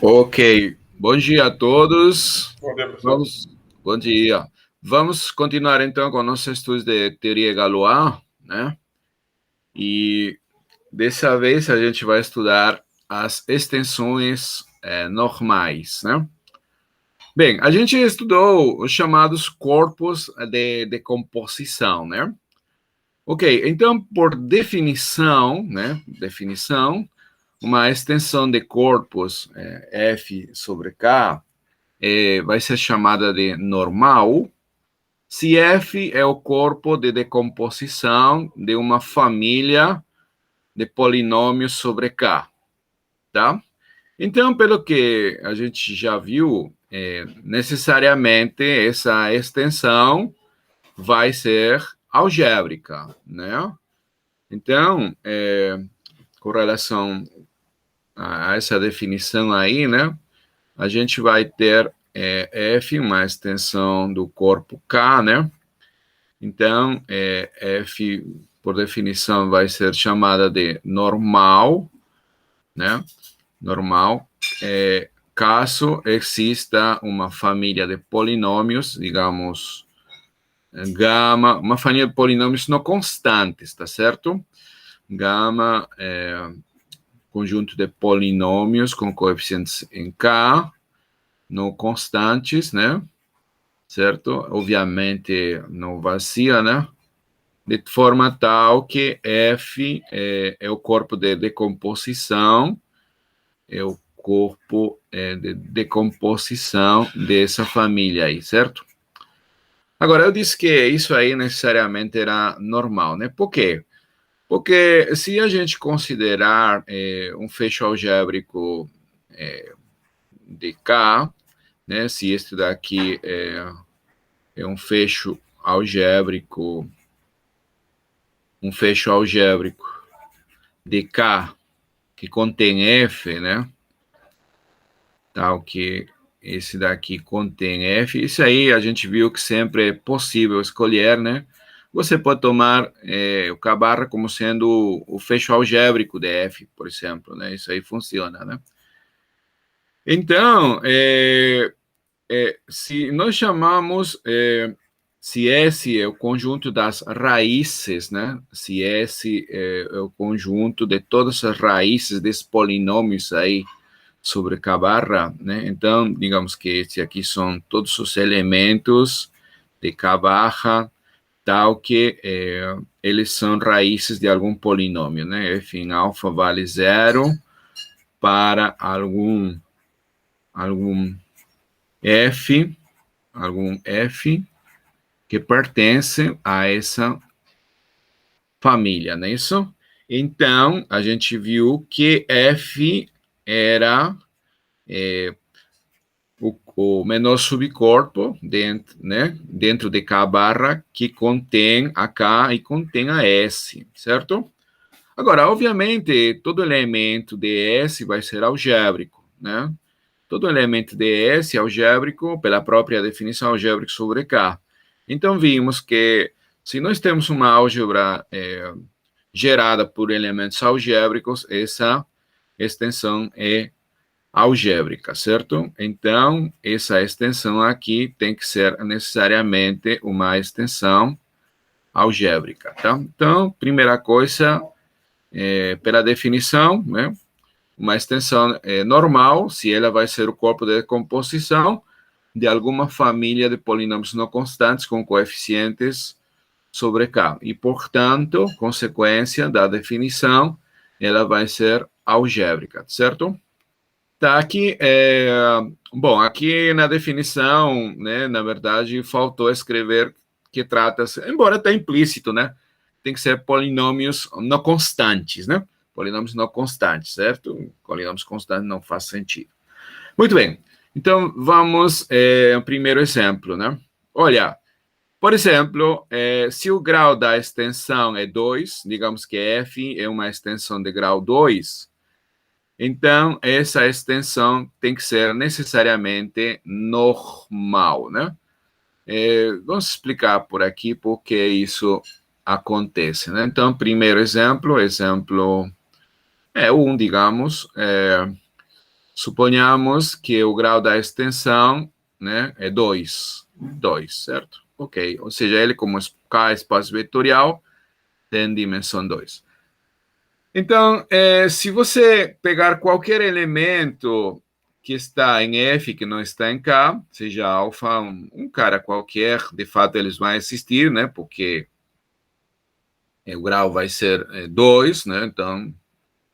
Ok, bom dia a todos. Bom dia, professor. Bom dia. Vamos continuar então com nossos estudos de teoria Galois, né? E dessa vez a gente vai estudar as extensões normais, né? Bem, a gente estudou os chamados corpos de decomposição, né? Ok, então por definição, né? Definição, uma extensão de corpos F sobre K vai ser chamada de normal, se F é o corpo de decomposição de uma família de polinômios sobre K, tá? Então, pelo que a gente já viu, necessariamente essa extensão vai ser algébrica, né? Então, com relação a essa definição aí, né, a gente vai ter F, uma extensão do corpo K, né? Então, F, por definição, vai ser chamada de normal, né? Normal, caso exista uma família de polinômios, digamos, gama, uma família de polinômios não constantes, tá certo? Gama conjunto de polinômios com coeficientes em K, não constantes, né? Certo? Obviamente não vazia, né? De forma tal que F é o corpo de decomposição, é o corpo de decomposição dessa família aí, certo? Agora, eu disse que isso aí necessariamente era normal, né? Por quê? Porque se a gente considerar um fecho algébrico de K, né? Se este daqui é um fecho algébrico de K que contém F, né? Tal que esse daqui contém F. Isso aí a gente viu que sempre é possível escolher, né? Você pode tomar o K barra como sendo o fecho algébrico de F, por exemplo, né? Isso aí funciona, né? Então, se nós chamamos se S é o conjunto das raízes, né? Se S é o conjunto de todas as raízes desses polinômios aí sobre K barra, né? Então, digamos que esse aqui são todos os elementos de K barra, tal que eles são raízes de algum polinômio, né? F em alfa vale 0 para algum F que pertence a essa família, não é isso? Então, a gente viu que F era o menor subcorpo dentro de K barra que contém a K e contém a S, certo? Agora, obviamente, todo elemento de S vai ser algébrico, né? Todo elemento de S é algébrico pela própria definição algébrica sobre K. Então, vimos que se nós temos uma álgebra gerada por elementos algébricos, essa extensão é algébrica, certo? Então, essa extensão aqui tem que ser necessariamente uma extensão algébrica, tá? Então, primeira coisa, pela definição, né? Uma extensão normal, se ela vai ser o corpo de decomposição de alguma família de polinômios não constantes com coeficientes sobre K. E, portanto, consequência da definição, ela vai ser algébrica, certo? Tá aqui, bom, aqui na definição, né, na verdade, faltou escrever que trata-se, embora está implícito, né, tem que ser polinômios não constantes, né, polinômios não constantes, certo? Polinômios constantes não faz sentido. Muito bem, então vamos ao primeiro exemplo, né, olha, por exemplo, se o grau da extensão é 2, digamos que F é uma extensão de grau 2, então, essa extensão tem que ser necessariamente normal, né? Vamos explicar por aqui por que isso acontece, né? Então, primeiro exemplo é 1, digamos. Suponhamos que o grau da extensão, né, é 2. 2, certo? Ok. Ou seja, ele, como K é espaço vetorial, tem dimensão 2. Então, se você pegar qualquer elemento que está em F, que não está em K, seja alfa, um cara qualquer, de fato eles vão existir, né? Porque o grau vai ser 2, né? Então,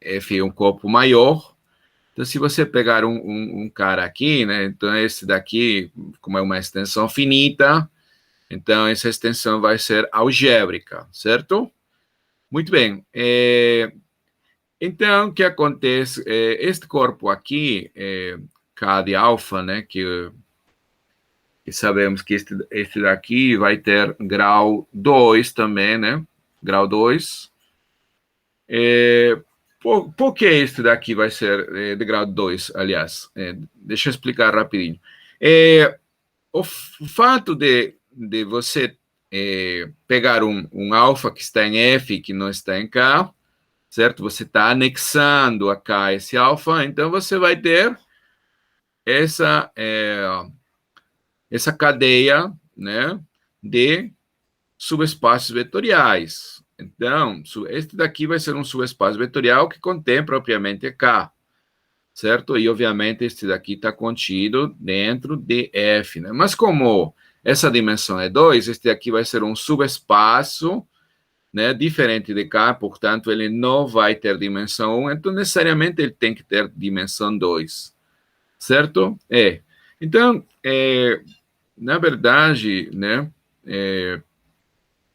F é um corpo maior. Então, se você pegar um cara aqui, né? Então, esse daqui, como é uma extensão finita, então essa extensão vai ser algébrica, certo? Muito bem. Então, o que acontece? Este corpo aqui, K de alfa, né? Que sabemos que este daqui vai ter grau 2 também, né? Grau 2. Por que este daqui vai ser de grau 2, aliás? Deixa eu explicar rapidinho. O fato de você pegar um alfa que está em F, que não está em K, certo? Você está anexando a K esse alfa, então você vai ter essa, essa cadeia, né, de subespaços vetoriais. Então, este daqui vai ser um subespaço vetorial que contém propriamente K, certo? E, obviamente, este daqui está contido dentro de F, né? Mas como essa dimensão é 2, este aqui vai ser um subespaço, né, diferente de K, portanto, ele não vai ter dimensão 1, então, necessariamente, ele tem que ter dimensão 2, certo? Então, na verdade, né,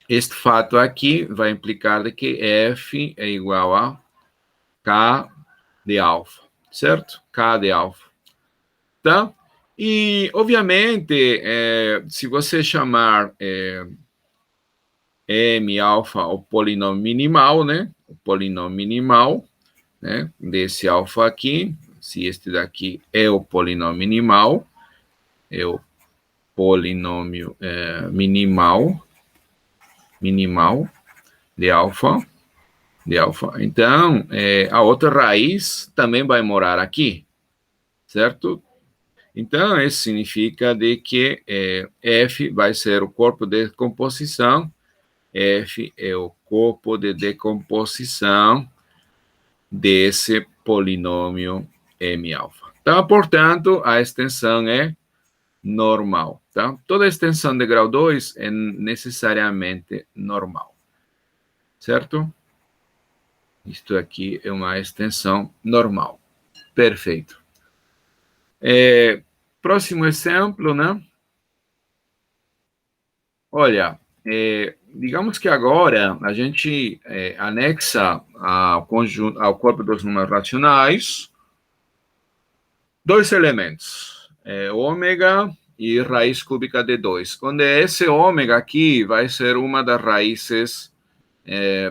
este fato aqui vai implicar de que F é igual a K de alfa, certo? K de alfa, tá? E, obviamente, se você chamar M alfa o polinômio minimal, né? O polinômio minimal, né? Desse alfa aqui, se este daqui é o polinômio minimal, é o polinômio minimal de alfa. Então, a outra raiz também vai morar aqui, certo? Então, isso significa de que F vai ser o corpo de decomposição. F é o corpo de decomposição desse polinômio M alfa. Então, portanto, a extensão é normal, tá? Toda extensão de grau 2 é necessariamente normal, certo? Isto aqui é uma extensão normal. Perfeito. Próximo exemplo, né? Olha, digamos que agora a gente anexa ao corpo dos números racionais dois elementos, ômega e raiz cúbica de 2, onde esse ômega aqui vai ser uma das raízes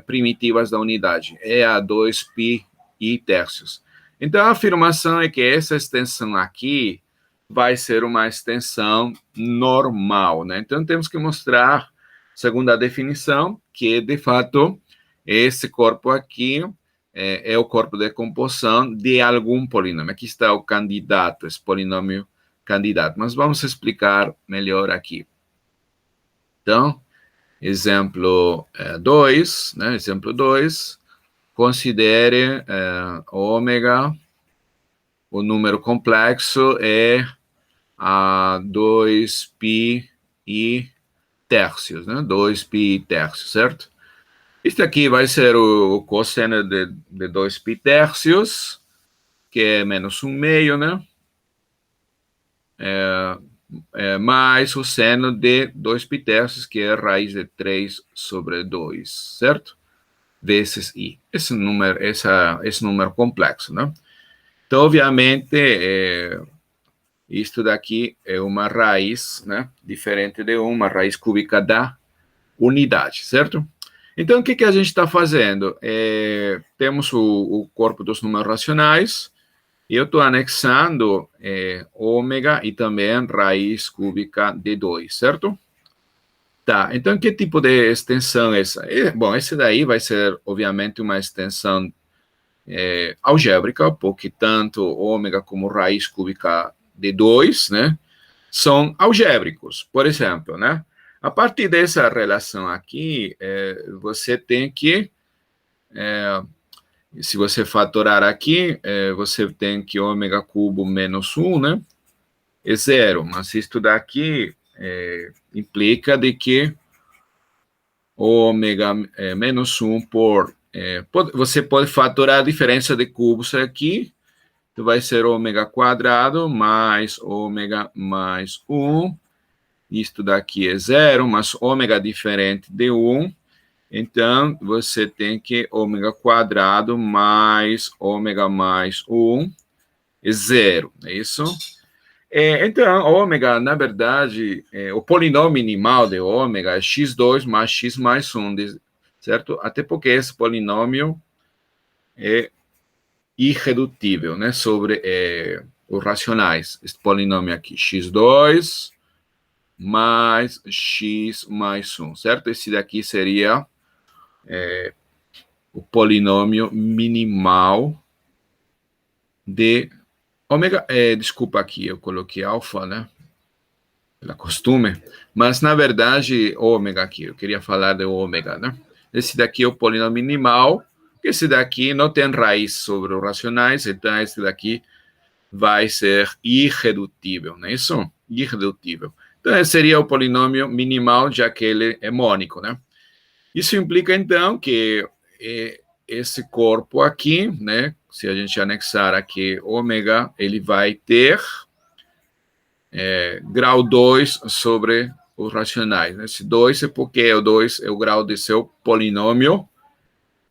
primitivas da unidade, é a 2π e terços. Então, a afirmação é que essa extensão aqui vai ser uma extensão normal, né? Então, temos que mostrar, segundo a definição, que, de fato, esse corpo aqui é o corpo de composição de algum polinômio. Aqui está o candidato, esse polinômio candidato. Mas vamos explicar melhor aqui. Então, exemplo 2, né? Exemplo 2, considere ômega, o número complexo é a 2π e terços, né? 2π e terços, certo? Este aqui vai ser o cosseno de 2π terços, que é menos 1/2, né? Mais o seno de 2π terços, que é a raiz de 3 sobre 2, certo? Vezes I. Esse número complexo, né? Então, obviamente, isto daqui é uma raiz, né? Diferente de uma raiz cúbica da unidade, certo? Então, o que a gente está fazendo? Temos o corpo dos números racionais, e eu estou anexando ômega e também raiz cúbica de 2, certo? Tá, então que tipo de extensão é essa? Bom, esse daí vai ser, obviamente, uma extensão algébrica, porque tanto ômega como raiz cúbica de 2, né, são algébricos, por exemplo, né? A partir dessa relação aqui, você tem que, se você fatorar aqui, você tem que ômega cubo menos 1, né, é zero, mas isso daqui implica de que ômega menos 1 você pode fatorar a diferença de cubos aqui, então vai ser ômega quadrado mais ômega mais 1, isto daqui é zero, mas ômega diferente de 1, então você tem que ômega quadrado mais ômega mais 1 é zero, é isso? Então, ômega, na verdade, o polinômio minimal de ômega é x2 mais x mais 1, certo? Até porque esse polinômio é irredutível, né? Sobre os racionais. Esse polinômio aqui, x2 mais x mais 1, certo? Esse daqui seria o polinômio minimal de ômega. Desculpa aqui, eu coloquei alfa, né? Pela costume, mas na verdade, ômega aqui, eu queria falar de ômega, né? Esse daqui é o polinômio minimal, esse daqui não tem raiz sobre os racionais, então esse daqui vai ser irredutível, não é isso? Irredutível. Então, esse seria o polinômio minimal, já que ele é mônico, né? Isso implica, então, que esse corpo aqui, né, se a gente anexar aqui ômega, ele vai ter grau 2 sobre os racionais. Esse 2 é porque o 2 é o grau de seu polinômio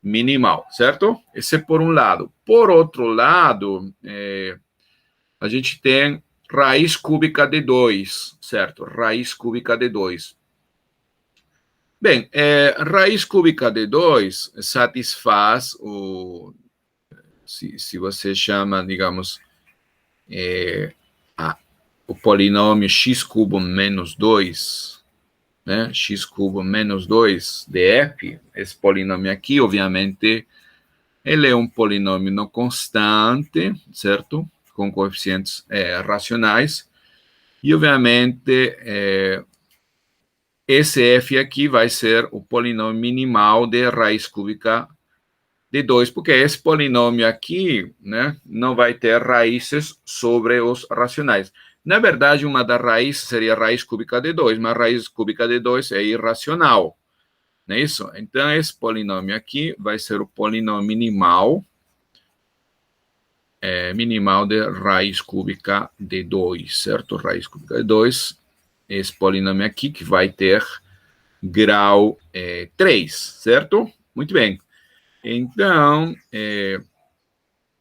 minimal, certo? Esse é por um lado. Por outro lado, a gente tem raiz cúbica de 2, certo? Raiz cúbica de 2. Bem, raiz cúbica de 2 satisfaz se você chama, digamos, o polinômio x cubo menos 2, né? X cubo menos 2 de f, esse polinômio aqui, obviamente, ele é um polinômio não constante, certo? Com coeficientes racionais. E, obviamente, esse f aqui vai ser o polinômio minimal de raiz cúbica de 2, porque esse polinômio aqui, né, não vai ter raízes sobre os racionais. Na verdade, uma das raízes seria a raiz cúbica de 2, mas a raiz cúbica de 2 é irracional, não é isso? Então, esse polinômio aqui vai ser o polinômio minimal, minimal de raiz cúbica de 2, certo? Raiz cúbica de 2, esse polinômio aqui que vai ter grau 3, certo? Muito bem. Então,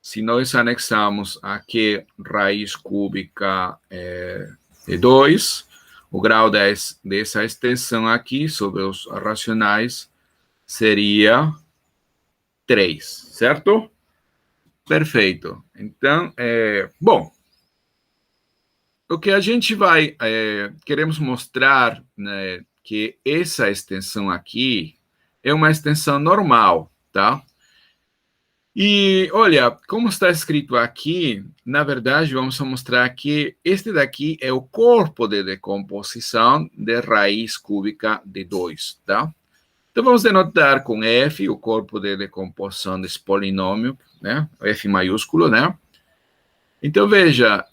se nós anexarmos aqui raiz cúbica de 2, o grau dessa extensão aqui sobre os racionais seria 3, certo? Perfeito. Então, bom, o que a gente queremos mostrar, né, que essa extensão aqui é uma extensão normal, tá? E, olha, como está escrito aqui, na verdade, vamos mostrar que este daqui é o corpo de decomposição de raiz cúbica de 2, tá? Então, vamos denotar com F o corpo de decomposição desse polinômio, né? F maiúsculo, né? Então, veja,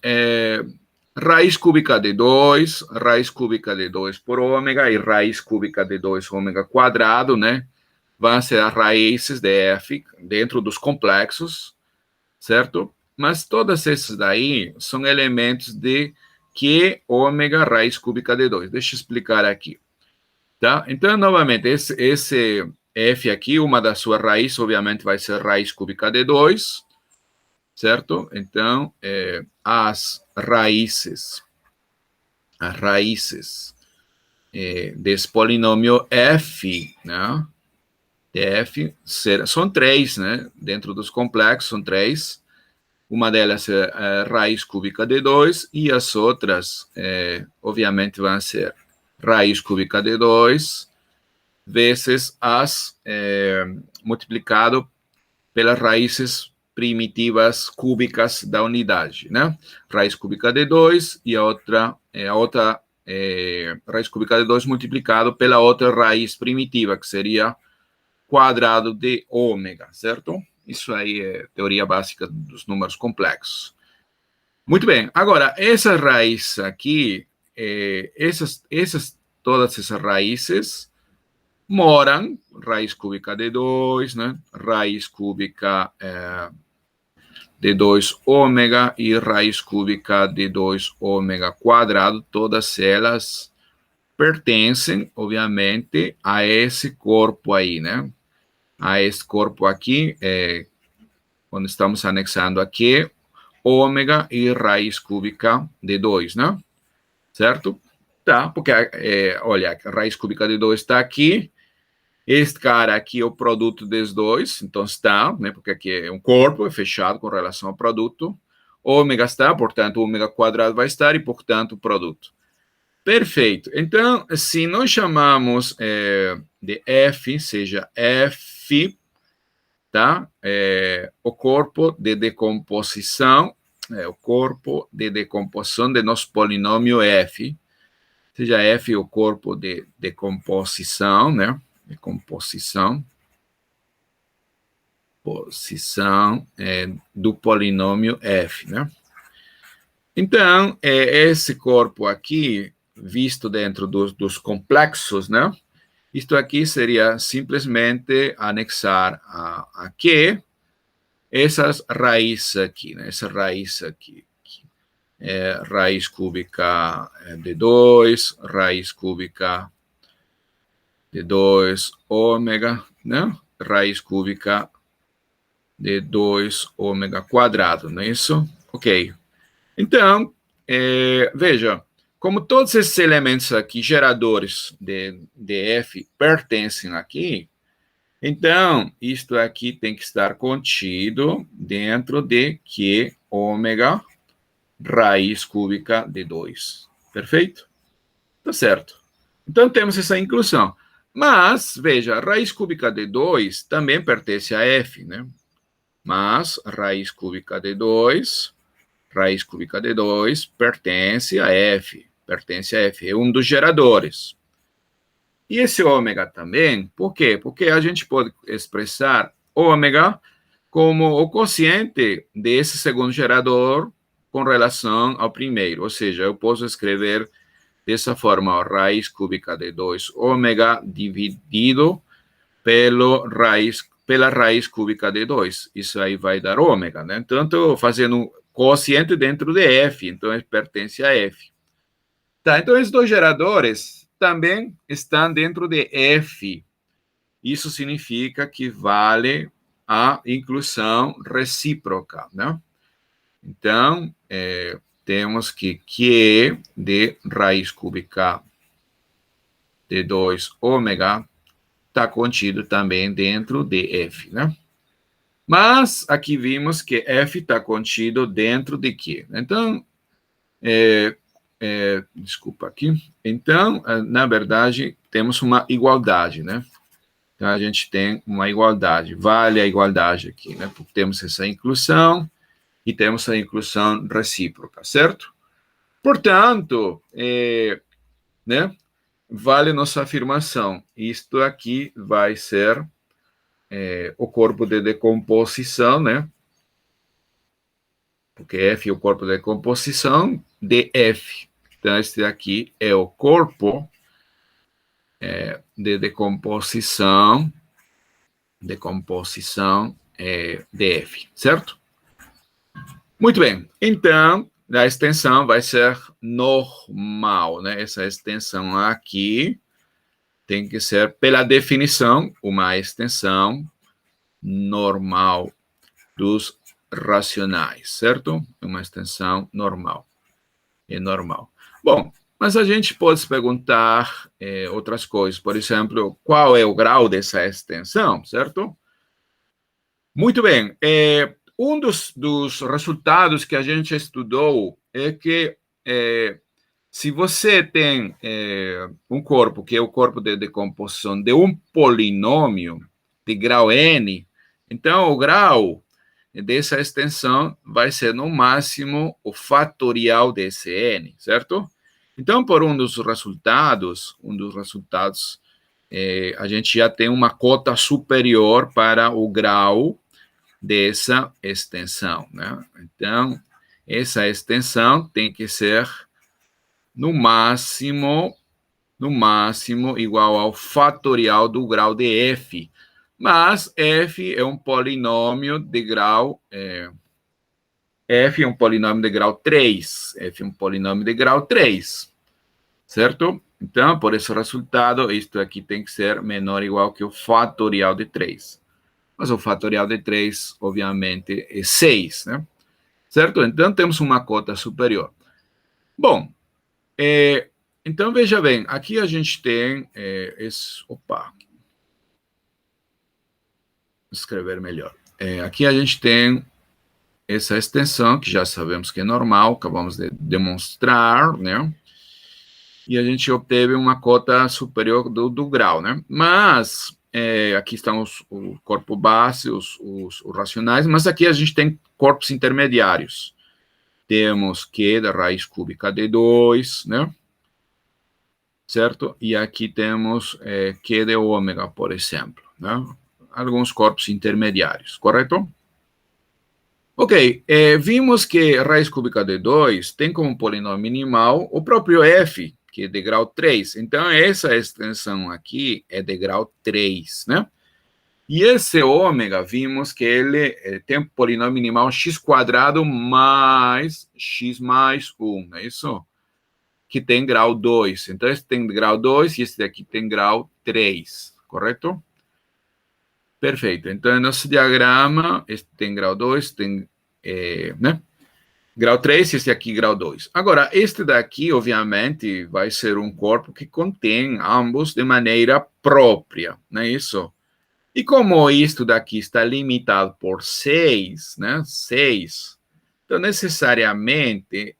raiz cúbica de 2, raiz cúbica de 2 por ômega e raiz cúbica de 2 ômega quadrado, né? Vão ser as raízes de F dentro dos complexos, certo? Mas todas essas daí são elementos de Q ômega raiz cúbica de 2. Deixa eu explicar aqui, tá? Então, novamente, esse F aqui, uma das suas raízes, obviamente, vai ser raiz cúbica de 2, certo? Então, as raízes desse polinômio F, né? F são 3, né? Dentro dos complexos, são 3. Uma delas é raiz cúbica de 2 e as outras, obviamente, vão ser raiz cúbica de 2 vezes multiplicado pelas raízes primitivas cúbicas da unidade, né? Raiz cúbica de 2 e a outra raiz cúbica de 2 multiplicado pela outra raiz primitiva, que seria quadrado de ômega, certo? Isso aí é teoria básica dos números complexos. Muito bem. Agora, essa raiz aqui, todas essas raízes moram, raiz cúbica de 2, né? Raiz cúbica de 2 ômega e raiz cúbica de 2 ômega quadrado, todas elas pertencem, obviamente, a esse corpo aí, né? A esse corpo aqui, quando estamos anexando aqui, ômega e raiz cúbica de 2, né? Certo? Tá, porque, olha, a raiz cúbica de 2 está aqui, este cara aqui é o produto dos dois, então está, né, porque aqui é um corpo, é fechado com relação ao produto. Ômega está, portanto, ômega quadrado vai estar e, portanto, o produto. Perfeito. Então, se nós chamamos de F, seja F, tá? O corpo de decomposição, o corpo de decomposição de nosso polinômio F, seja F o corpo de decomposição, né? Decomposição, posição do polinômio F, né? Então, esse corpo aqui, visto dentro dos complexos, né? Isto aqui seria simplesmente anexar a Q essas raízes aqui, né? Essa raiz aqui. Raiz cúbica de 2, raiz cúbica de 2 ômega, né? Raiz cúbica de 2 ômega quadrado, não é isso? Ok. Então, veja, como todos esses elementos aqui, geradores de F, pertencem aqui, então, isto aqui tem que estar contido dentro de Q ômega raiz cúbica de 2. Perfeito? Tá certo. Então, temos essa inclusão. Mas, veja, raiz cúbica de 2 também pertence a F, né? Mas raiz cúbica de 2 pertence a F. Pertence a F, é um dos geradores. E esse ômega também, por quê? Porque a gente pode expressar ômega como o quociente desse segundo gerador com relação ao primeiro. Ou seja, eu posso escrever dessa forma, raiz cúbica de 2 ômega dividido pela raiz cúbica de 2. Isso aí vai dar ômega, né? Então, estou fazendo quociente dentro de F, então ele pertence a F. Tá, então esses dois geradores também estão dentro de F. Isso significa que vale a inclusão recíproca, né? Então, temos que Q de raiz cúbica de 2 ômega está contido também dentro de F, né? Mas aqui vimos que F está contido dentro de Q. Então, desculpa aqui. Então, na verdade, temos uma igualdade, né? Então, a gente tem uma igualdade. Vale a igualdade aqui, né? Porque temos essa inclusão e temos a inclusão recíproca, certo? Portanto, né? Vale nossa afirmação. Isto aqui vai ser o corpo de decomposição, né? Porque F é o corpo de decomposição de F. Então, este aqui é o corpo de decomposição de F, certo? Muito bem. Então, a extensão vai ser normal, né? Essa extensão aqui tem que ser, pela definição, uma extensão normal dos racionais, certo? Uma extensão normal. É normal. Bom, mas a gente pode se perguntar outras coisas. Por exemplo, qual é o grau dessa extensão, certo? Muito bem. Um dos resultados que a gente estudou é que se você tem um corpo, que é o corpo de decomposição de um polinômio de grau n, Então, o grau dessa extensão vai ser, no máximo, o fatorial desse n, certo? Então, por um dos resultados, a gente já tem uma cota superior para o grau dessa extensão, né? Então, essa extensão tem que ser, no máximo, igual ao fatorial do grau de f. Mas f é um polinômio de grau... f é um polinômio de grau 3. F é um polinômio de grau 3. Certo? Então, por esse resultado, isto aqui tem que ser menor ou igual que o fatorial de 3. Mas o fatorial de 3, obviamente, é 6, né? Certo? Então, temos uma cota superior. Bom, então, veja bem, aqui a gente tem opa, escrever melhor. Aqui a gente tem essa extensão, que já sabemos que é normal, acabamos de demonstrar, né? E a gente obteve uma cota superior do grau, né? Mas, aqui estão o corpo base, os racionais, mas aqui a gente tem corpos intermediários. Temos Q da raiz cúbica de 2, né? Certo? E aqui temos Q de ômega, por exemplo, né? Alguns corpos intermediários, correto? Ok, vimos que a raiz cúbica de 2 tem como polinômio minimal o próprio f, que é de grau 3. Então, essa extensão aqui é de grau 3, né? E esse ômega, vimos que ele tem um polinômio minimal x² mais x mais 1, não é isso? Que tem grau 2. Então, esse tem grau 2 e esse daqui tem grau 3, correto? Perfeito. Então, nosso diagrama, este tem grau 2, tem, né? Grau 3 e esse aqui grau 2. Agora, este daqui, obviamente, vai ser um corpo que contém ambos de maneira própria, não é isso? E como isto daqui está limitado por 6, né? 6. Então, necessariamente,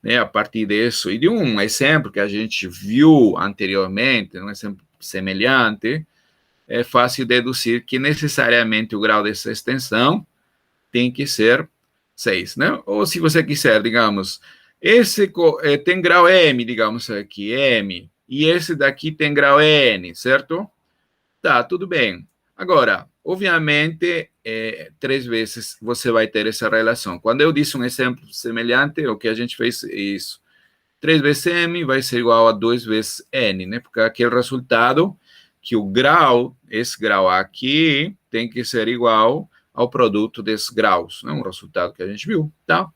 né, a partir disso, e de um exemplo que a gente viu anteriormente, um exemplo semelhante, é fácil deduzir que necessariamente o grau dessa extensão tem que ser 6, né? Ou se você quiser, digamos, esse tem grau M, digamos aqui, M, e esse daqui tem grau N, certo? Tá, tudo bem. Agora, obviamente, 3 vezes você vai ter essa relação. Quando eu disse um exemplo semelhante, o que a gente fez é isso. 3 vezes M vai ser igual a 2 vezes N, né? Porque aquele resultado que o grau, esse grau aqui, tem que ser igual ao produto desses graus, né? Um resultado que a gente viu, tá?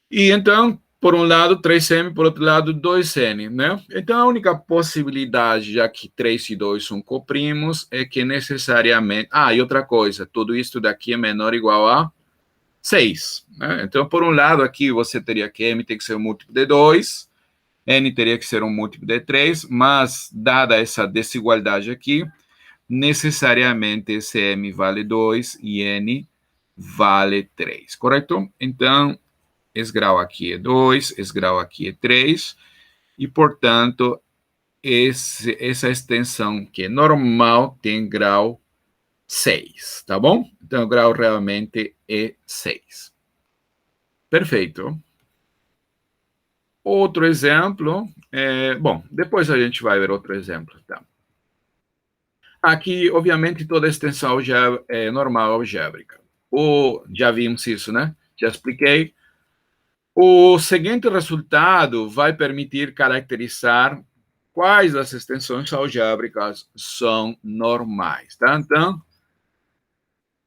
E então, por um lado, 3M, por outro lado, 2N, né? Então, a única possibilidade, já que 3 e 2 são coprimos, é que necessariamente... Ah, e outra coisa, tudo isso daqui é menor ou igual a 6, né? Então, por um lado, aqui você teria que M tem que ser um múltiplo de 2, N teria que ser um múltiplo de 3, mas, dada essa desigualdade aqui, necessariamente esse M vale 2 e N vale 3, correto? Então, esse grau aqui é 2, esse grau aqui é 3, e, portanto, essa extensão que é normal tem grau 6, tá bom? Então, o grau realmente é 6. Perfeito. Outro exemplo, bom, depois a gente vai ver outro exemplo, tá? Aqui, obviamente, toda extensão é normal algébrica. Já vimos isso, né? Já expliquei. O seguinte resultado vai permitir caracterizar quais das extensões algébricas são normais, tá? Então,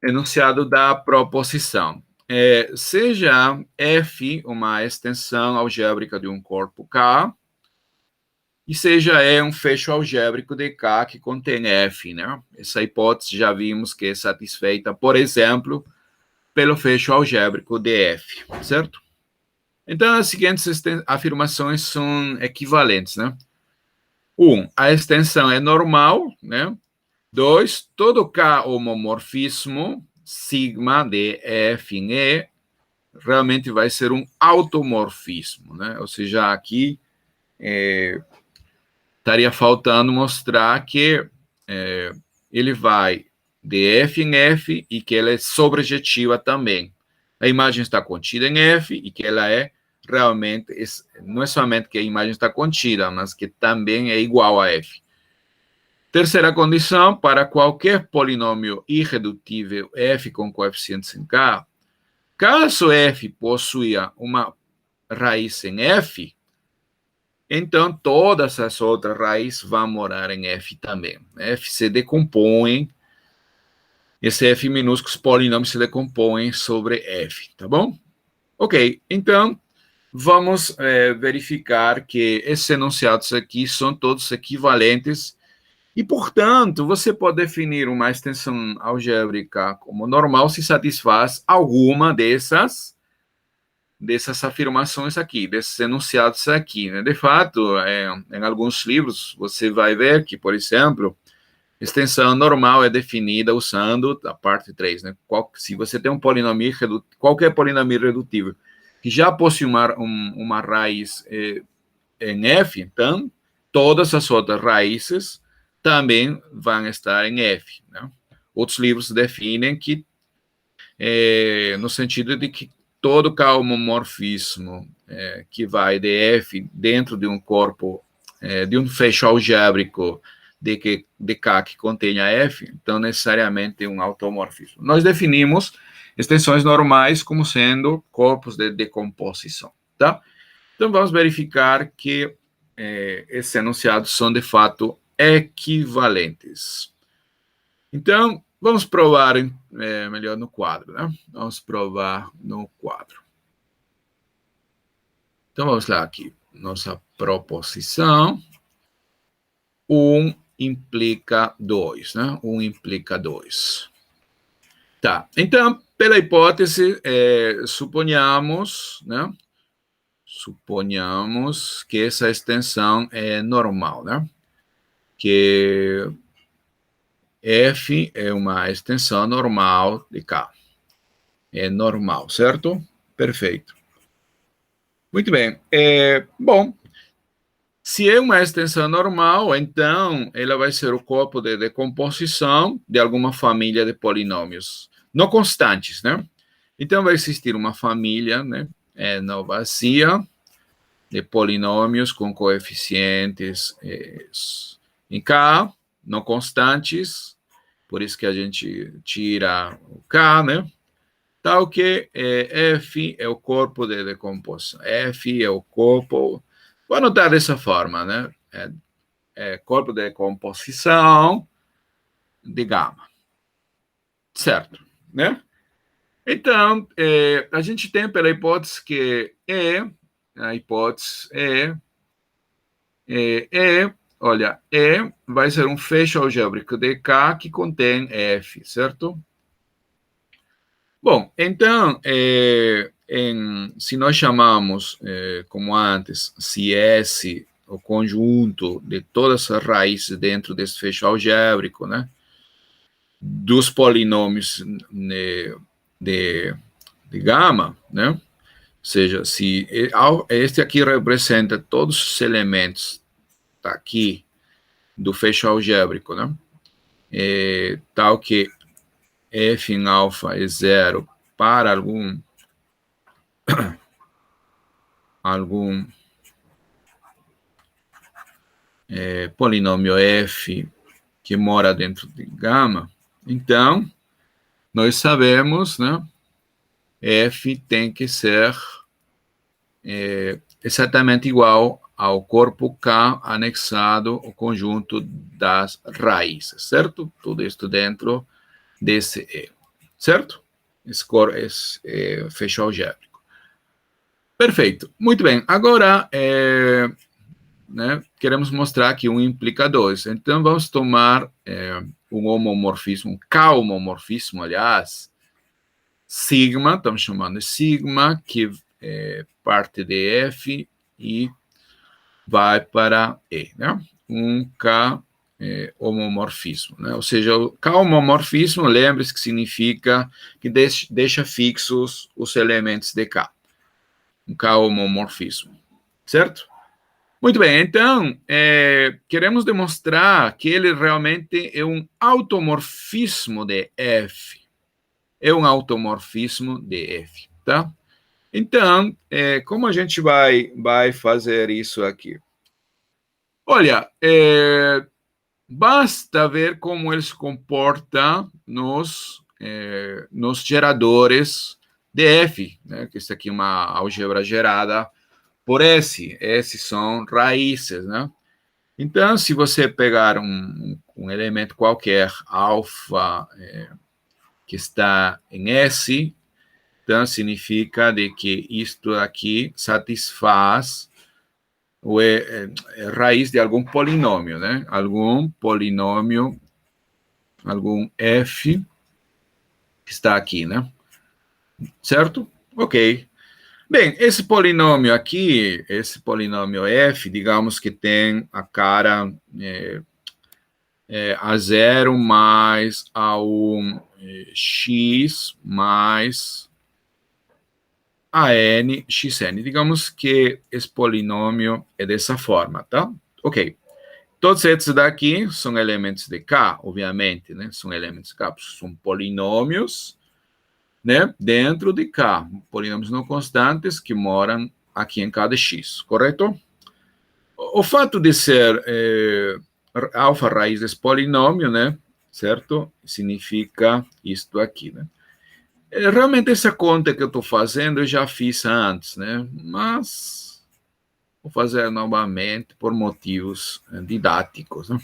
enunciado da proposição. Seja F uma extensão algébrica de um corpo K, e seja E um fecho algébrico de K que contém F, né? Essa hipótese já vimos que é satisfeita, por exemplo, pelo fecho algébrico de F, certo? Então, as seguintes afirmações são equivalentes, né? 1, a extensão é normal, né? 2, todo K homomorfismo, sigma de F em E, realmente vai ser um automorfismo, né? Ou seja, aqui estaria faltando mostrar que ele vai de F em F e que ela é sobrejetiva também. A imagem está contida em F e que ela é realmente, não é somente que a imagem está contida, mas que também é igual a F. Terceira condição, para qualquer polinômio irredutível f com coeficientes em k, caso f possua uma raiz em f, então todas as outras raízes vão morar em f também. F se decompõe, esse f minúsculo, os polinômios se decompõem sobre f, tá bom? Ok, então vamos verificar que esses enunciados aqui são todos equivalentes e, portanto, você pode definir uma extensão algébrica como normal se satisfaz alguma dessas afirmações aqui, desses enunciados aqui. Né? De fato, em alguns livros, você vai ver que, por exemplo, extensão normal é definida usando a parte 3. Né? Se você tem um polinômio qualquer polinômio irredutível que já possui uma raiz em f, então, todas as outras raízes também vão estar em f. Né? Outros livros definem que, no sentido de que todo homomorfismo que vai de f dentro de um corpo, de um fecho algébrico de K que contenha f, então necessariamente um automorfismo. Nós definimos extensões normais como sendo corpos de decomposição, tá? Então vamos verificar que esses enunciados são de fato equivalentes. Então, vamos provar melhor no quadro, né? Vamos provar no quadro. Então, vamos lá aqui. Nossa proposição. 1 implica 2, né? 1 implica 2. Tá, então, pela hipótese, suponhamos, né? Suponhamos que essa extensão é normal, né? Que f é uma extensão normal de K. É normal, certo? Perfeito. Muito bem. Bom, se é uma extensão normal, então ela vai ser o corpo de decomposição de alguma família de polinômios não constantes, né? Então vai existir uma família, né, não vazia, de polinômios com coeficientes em K, não constantes, por isso que a gente tira o K, né? Tal que F é o corpo de decomposição. F é o corpo, vou anotar dessa forma, né? Corpo de decomposição de gama. Certo, né? Então, a gente tem pela hipótese que a hipótese olha, vai ser um fecho algébrico de K que contém F, certo? Bom, então, se nós chamamos, como antes, se S o conjunto de todas as raízes dentro desse fecho algébrico, né, dos polinômios de gama, né, ou seja, se este aqui representa todos os elementos aqui do fecho algébrico, né, tal que f em alfa é zero para algum polinômio f que mora dentro de gama, então, nós sabemos, né, f tem que ser exatamente igual ao corpo K anexado ao conjunto das raízes, certo? Tudo isso dentro desse E, certo? Esse fecho algébrico. Perfeito. Muito bem. Agora, né, queremos mostrar que 1 implica 2. Então, vamos tomar um homomorfismo, um K-homomorfismo, aliás, sigma, estamos chamando de sigma, que parte de F e vai para E, né? Um K homomorfismo, né? Ou seja, o K homomorfismo, lembre-se que significa que deixa fixos os elementos de K. Um K homomorfismo, certo? Muito bem, então, queremos demonstrar que ele realmente é um automorfismo de F. É um automorfismo de F, tá? Então, como a gente vai fazer isso aqui? Olha, basta ver como ele se comporta nos geradores de F, né? Que isso aqui é uma álgebra gerada por S. S são raízes, né? Então, se você pegar um elemento qualquer, alfa, que está em S, então significa de que isto aqui satisfaz raiz de algum polinômio, né? Algum polinômio, algum f que está aqui, né? Certo? Ok. Bem, esse polinômio aqui, esse polinômio f, digamos que tem a cara a zero mais a1 x mais a n xn. Digamos que esse polinômio é dessa forma, tá? Ok. Todos esses daqui são elementos de K, obviamente, né? São elementos de K, são polinômios, né? Dentro de K, polinômios não constantes que moram aqui em cada x, correto? O fato de ser alfa raiz desse polinômio, né? Certo? Significa isto aqui, né? Realmente essa conta que eu estou fazendo eu já fiz antes, né? Mas vou fazer novamente por motivos didáticos, né?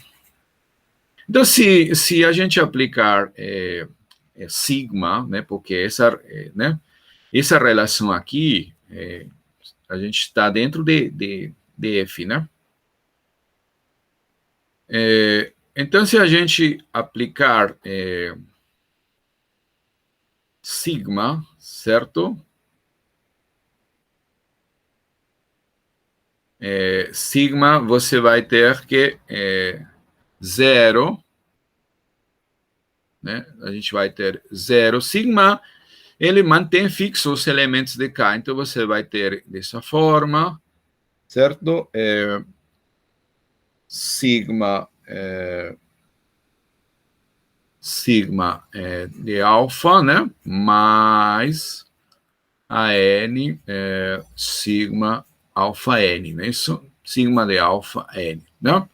Então, se a gente aplicar sigma, né? Porque essa relação aqui, a gente está dentro de F, né? Então, se a gente aplicar sigma, certo? Sigma, você vai ter que zero, né? A gente vai ter zero. Sigma, ele mantém fixo os elementos de K. Então, você vai ter dessa forma, certo? Sigma de alfa, né? Mais a n sigma alfa n, né? Isso, sigma de alfa n, né?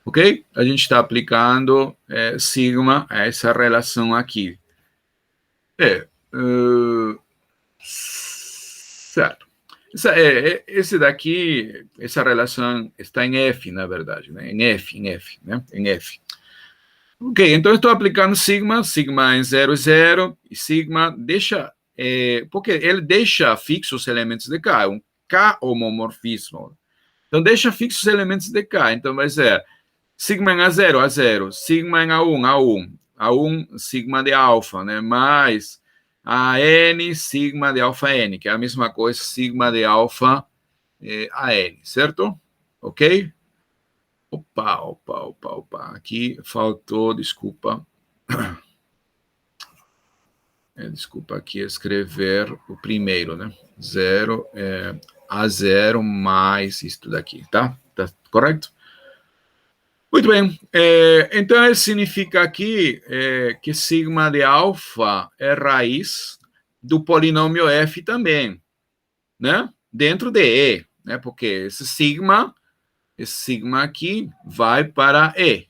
Ok? A gente está aplicando sigma a essa relação aqui. Certo. Esse daqui, essa relação está em F, na verdade, né? Em F, né? Em F. Ok, então eu estou aplicando sigma, sigma em 0, 0, e sigma deixa, porque ele deixa fixos os elementos de K, é um K homomorfismo. Então deixa fixos os elementos de K, então vai ser sigma em A0, A0, sigma em A1, A1, A1 sigma de alfa, né? Mais a N sigma de alfa N, que é a mesma coisa, sigma de alfa a N, certo? Ok? Opa. Aqui faltou, desculpa. Desculpa aqui escrever o primeiro, né? Zero, A0 mais isto daqui, tá? Tá correto? Muito bem. Então, isso significa aqui que sigma de alfa é raiz do polinômio f também, né? Dentro de E, né? Porque esse sigma aqui vai para E.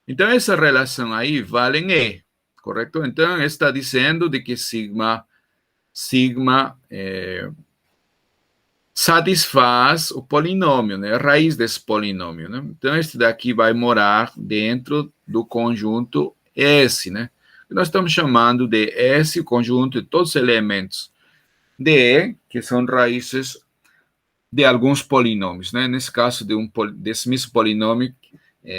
Então, essa relação aí vale em E, correto? Então, está dizendo de que sigma satisfaz o polinômio, né? A raiz desse polinômio, né? Então, este daqui vai morar dentro do conjunto S, né? Nós estamos chamando de S, o conjunto de todos os elementos de E, que são raízes de alguns polinômios, né? Nesse caso, desse mesmo polinômio,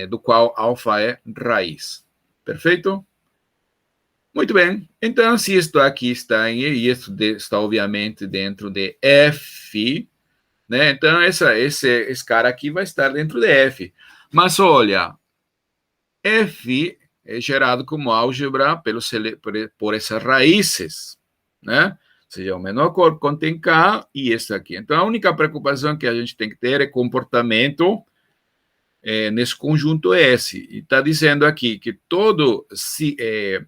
do qual alfa é raiz. Perfeito? Muito bem. Então, se isto aqui está em E, e isso está obviamente dentro de F, né? Então, esse cara aqui vai estar dentro de F. Mas, olha, F é gerado como álgebra por essas raízes, né? seja, o menor corpo contém K e esse aqui. Então, a única preocupação que a gente tem que ter é comportamento nesse conjunto S. E está dizendo aqui que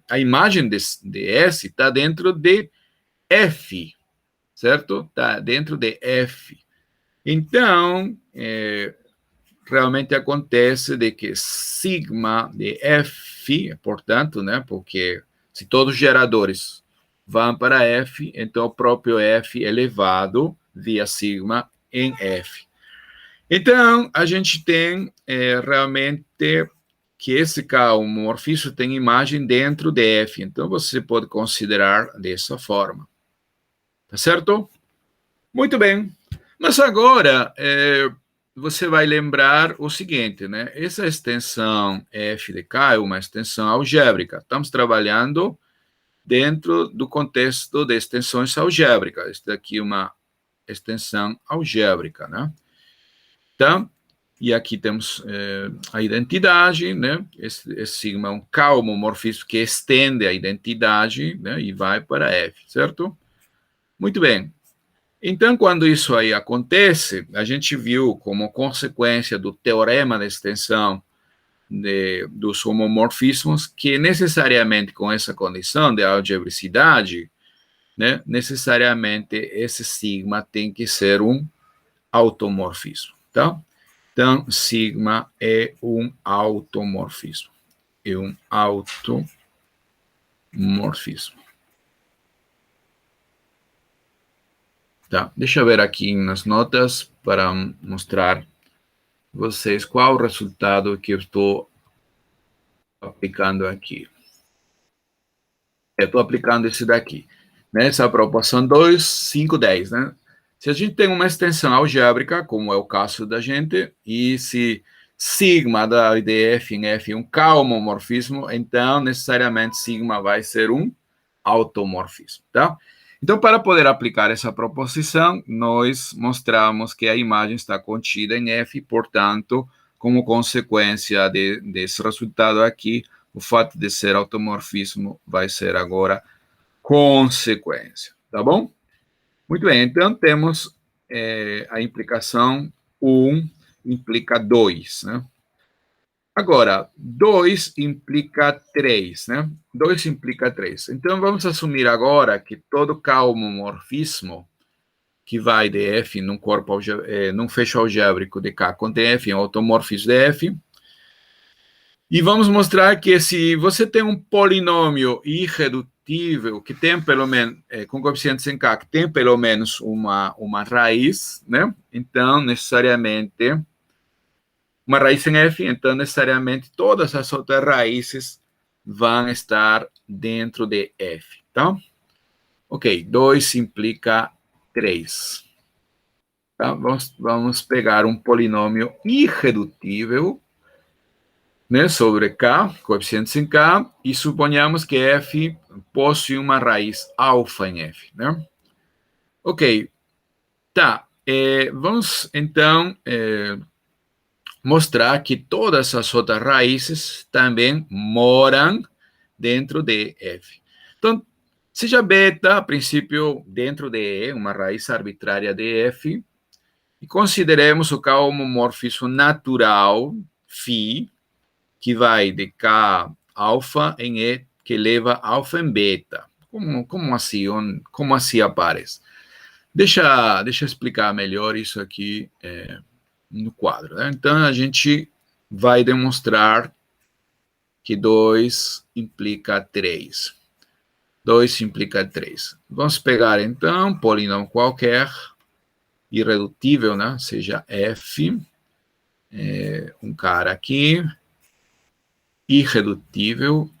a imagem de S está dentro de F, certo? Está dentro de F. Então, realmente acontece de que sigma de F, portanto, né, porque se todos os geradores vão para F, então o próprio F é levado via sigma em F. Então, a gente tem realmente que esse K-homomorfismo tem imagem dentro de F. Então, você pode considerar dessa forma. Tá certo? Muito bem. Mas agora, você vai lembrar o seguinte, né? Essa extensão F de K é uma extensão algébrica. Estamos trabalhando dentro do contexto de extensões algébricas. Esta aqui é uma extensão algébrica, né? Então, e aqui temos a identidade, né? Esse sigma é um K-homomorfismo que estende a identidade, né? E vai para F, certo? Muito bem. Então, quando isso aí acontece, a gente viu como consequência do teorema da extensão dos homomorfismos que necessariamente com essa condição de algebricidade, né, necessariamente esse sigma tem que ser um automorfismo, tá? Então, sigma é um automorfismo. É um automorfismo. Tá? Deixa eu ver aqui nas notas para mostrar vocês qual o resultado que eu estou aplicando aqui. Eu estou aplicando esse daqui, né? Essa proporção 2, 5, 10, né? Se a gente tem uma extensão algébrica, como é o caso da gente, e se sigma da IDF em F é um K-homomorfismo, então necessariamente sigma vai ser um automorfismo, tá? Então, para poder aplicar essa proposição, nós mostramos que a imagem está contida em F, portanto, como consequência desse resultado aqui, o fato de ser automorfismo vai ser agora consequência, tá bom? Muito bem, então temos a implicação 1 implica 2, né? Agora, 2 implica 3, né? 2 implica 3. Então, vamos assumir agora que todo K-homomorfismo que vai de F num fecho algébrico de K contém F em automorfismo de F. E vamos mostrar que se você tem um polinômio irredutível que tem pelo menos, com coeficientes em K, que tem pelo menos uma raiz, né? Então, necessariamente, uma raiz em F, então necessariamente todas as outras raízes vão estar dentro de F, tá? Ok, 2 implica 3. Tá? Vamos pegar um polinômio irredutível, né, sobre K, coeficientes em K, e suponhamos que F possui uma raiz alfa em F, né? Ok, tá. Vamos, então, mostrar que todas as outras raízes também moram dentro de F. Então, seja beta, a princípio, dentro de E, uma raiz arbitrária de F, e consideremos o K-homomorfismo natural, φ, que vai de K alfa em E, que leva alfa em beta. Como assim aparece? Deixa eu explicar melhor isso aqui no quadro, né? Então, a gente vai demonstrar que 2 implica 3. 2 implica 3. Vamos pegar, então, um polinômio qualquer, irredutível, né? Seja F, um cara aqui, irredutível,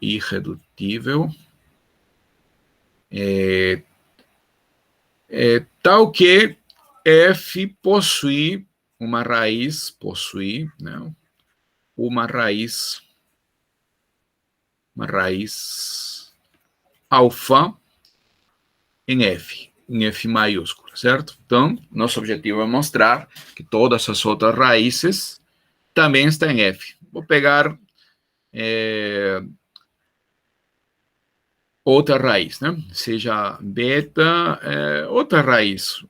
tal que F possui uma raiz, né? Uma raiz alfa em F maiúsculo, certo? Então, nosso objetivo é mostrar que todas as outras raízes também estão em F. Vou pegar outra raiz, né? Seja beta, outra raiz,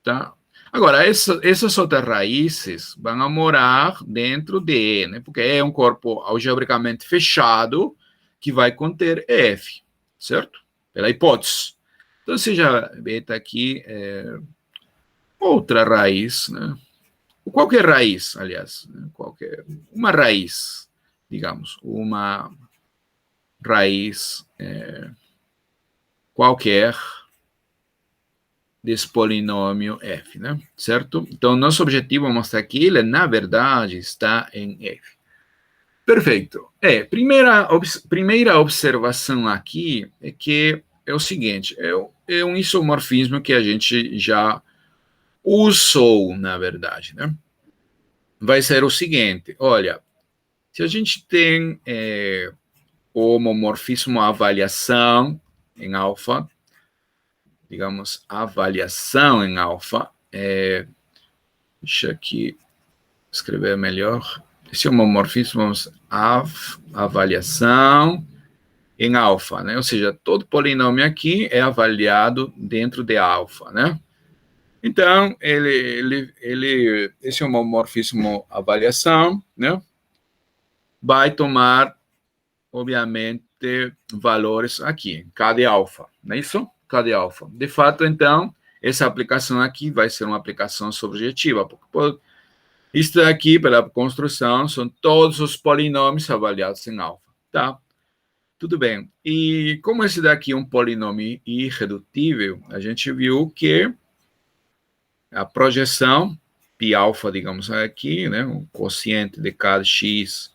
tá? Agora, essas outras raízes vão morar dentro de E, né? Porque é um corpo algebricamente fechado que vai conter F, certo? Pela hipótese. Então, seja beta aqui outra raiz, né? Qualquer raiz, aliás, né? Uma raiz, digamos, uma raiz qualquer desse polinômio f, né? Certo? Então, nosso objetivo é mostrar que ele, na verdade, está em f. Perfeito. Primeira observação aqui é que é o seguinte, é um isomorfismo que a gente já usou, na verdade, né? Vai ser o seguinte, olha, se a gente tem homomorfismo avaliação em alfa, digamos, avaliação em alfa, deixa aqui escrever melhor, esse homomorfismo, vamos, avaliação em alfa, né? Ou seja, todo polinômio aqui é avaliado dentro de alfa, né? Então, esse homomorfismo avaliação, né? Vai tomar, obviamente, valores aqui, K de alfa, não é isso? K de alfa. De fato, então, essa aplicação aqui vai ser uma aplicação subjetiva, porque isso aqui, pela construção, são todos os polinômios avaliados em alfa, tá? Tudo bem. E como esse daqui é um polinômio irredutível, a gente viu que a projeção π alfa, digamos aqui, né, o quociente de cada x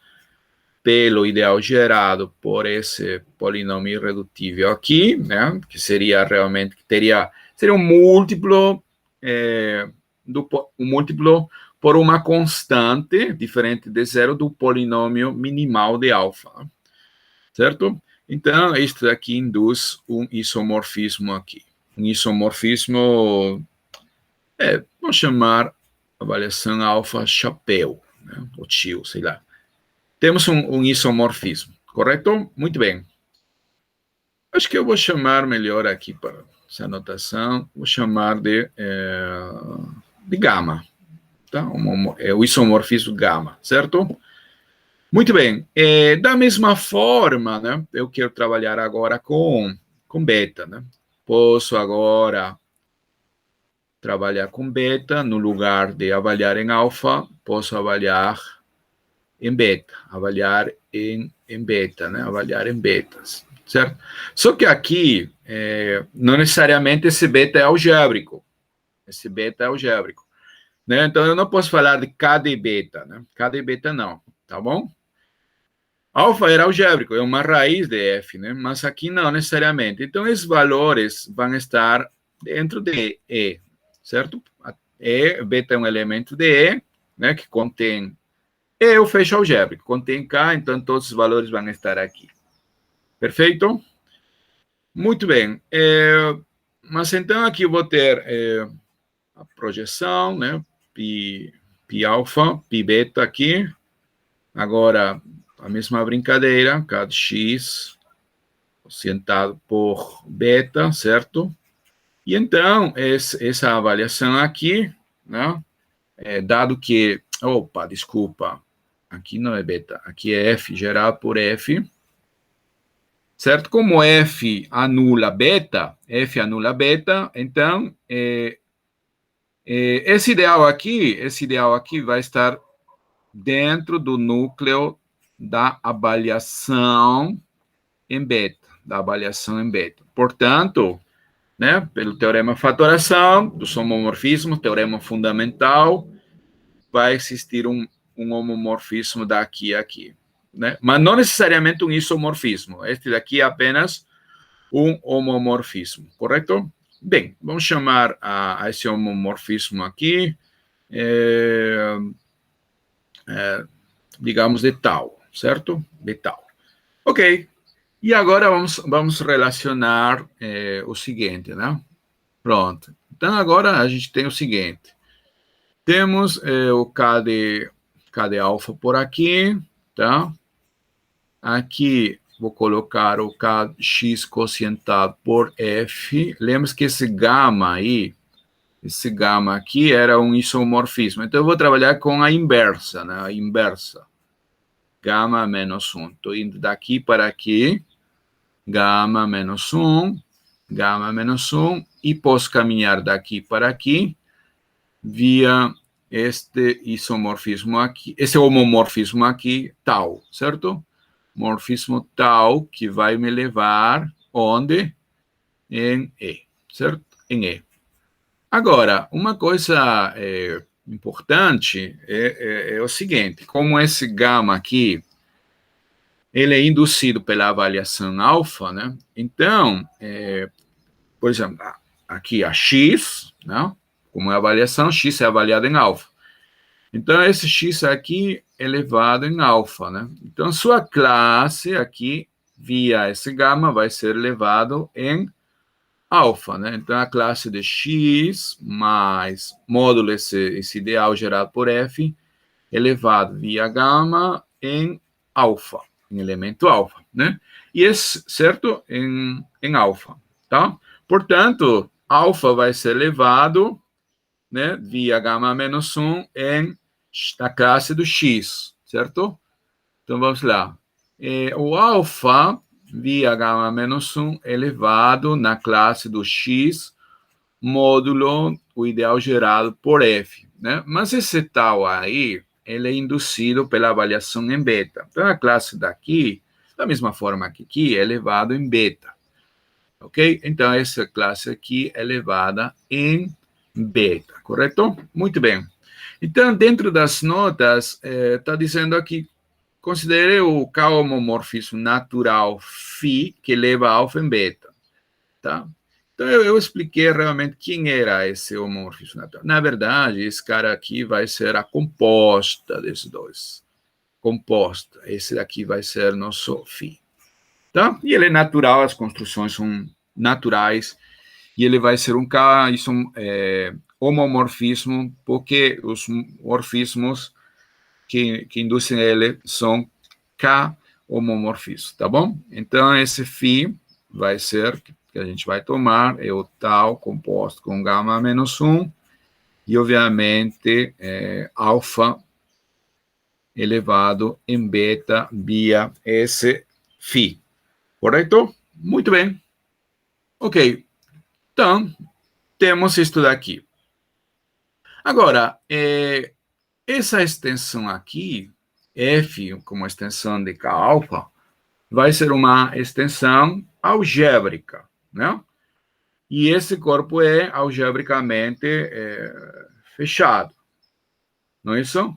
pelo ideal gerado por esse polinômio irredutível aqui, né, que seria realmente, seria um múltiplo, um múltiplo por uma constante diferente de zero do polinômio minimal de alfa, certo? Então, isso aqui induz um isomorfismo aqui. Um isomorfismo, vamos chamar avaliação alfa chapéu, né? Ou tio, sei lá. Temos um isomorfismo, correto? Muito bem. Acho que eu vou chamar melhor aqui para essa anotação, vou chamar de gama, tá? O isomorfismo gama, certo? Muito bem. Da mesma forma, né, eu quero trabalhar agora com beta, né? Posso agora trabalhar com beta, no lugar de avaliar em alfa, posso avaliar em beta, avaliar em beta, né? Avaliar em betas, certo? Só que aqui, não necessariamente esse beta é algébrico. Esse beta é algébrico, né? Então, eu não posso falar de K de beta, né? K de beta não, tá bom? Alfa era algébrico, é uma raiz de f, né? Mas aqui não necessariamente. Então, esses valores vão estar dentro de E, certo? Beta é um elemento de E, né, que contém o fecho algébrico, contém K, então todos os valores vão estar aqui. Perfeito? Muito bem. Mas então aqui eu vou ter a projeção, né? Pi alfa, pi beta aqui. Agora, a mesma brincadeira, cada x cientado por beta, certo? E então, essa avaliação aqui, né? Dado que, opa, desculpa, aqui não é beta, aqui é f gerado por f, certo? Como f anula beta, então, esse ideal aqui vai estar dentro do núcleo da avaliação em beta, Portanto, né, pelo teorema de fatoração, dos homomorfismos, teorema fundamental, vai existir um homomorfismo daqui a aqui, né? Mas não necessariamente um isomorfismo. Este daqui é apenas um homomorfismo, correto? Bem, vamos chamar a esse homomorfismo aqui, digamos, de tal, certo? De tal. Ok. E agora vamos relacionar o seguinte, né? Pronto. Então, agora a gente tem o seguinte. Temos o K de alfa por aqui, tá? Aqui vou colocar o Kx quocientado por F. Lembra que esse gama aí, esse gama aqui era um isomorfismo. Então, eu vou trabalhar com a inversa, né? A inversa. Gama menos 1. Estou indo daqui para aqui. Gama menos 1. Gama menos 1. E posso caminhar daqui para aqui via este isomorfismo aqui, esse homomorfismo aqui, tau, certo? Morfismo tau, que vai me levar onde? Em E, certo? Em E. Agora, uma coisa importante é o seguinte, como esse gama aqui, ele é induzido pela avaliação alfa, né? Então, por exemplo, aqui a x, né? Como é a avaliação, x é avaliado em alfa. Então, esse x aqui é elevado em alfa, né? Então, sua classe aqui, via esse gama, vai ser elevado em alfa, né? Então, a classe de x mais módulo esse ideal gerado por f, elevado via gama em alfa, em elemento alfa, né? E esse, certo? Em alfa, tá? Portanto, alfa vai ser elevado, né, via gama menos 1 em a classe do x, certo? Então, vamos lá. O alfa, via gama menos 1, elevado na classe do x, módulo o ideal gerado por f, né? Mas esse tal aí, ele é induzido pela avaliação em beta. Então, a classe daqui, da mesma forma que aqui, é elevado em beta. Ok? Então, essa classe aqui é elevada em beta, correto? Muito bem. Então, dentro das notas, está dizendo aqui, considere o K-homomorfismo natural φ, que leva alfa em beta, tá? Então, eu expliquei realmente quem era esse homomorfismo natural. Na verdade, esse cara aqui vai ser a composta desses dois. Composta. Esse daqui vai ser nosso φ. Tá? E ele é natural, as construções são naturais, e ele vai ser um K, isso homomorfismo, porque os morfismos que induzem ele são K-homomorfismos, tá bom? Então, esse φ vai ser, que a gente vai tomar, é o tal composto com gama menos 1, e, obviamente, alfa elevado em beta via esse φ. Correto? Muito bem. Ok. Então, temos isso daqui. Agora, essa extensão aqui, f como extensão de K alfa, vai ser uma extensão algébrica, né? E esse corpo é algebricamente fechado, não é isso?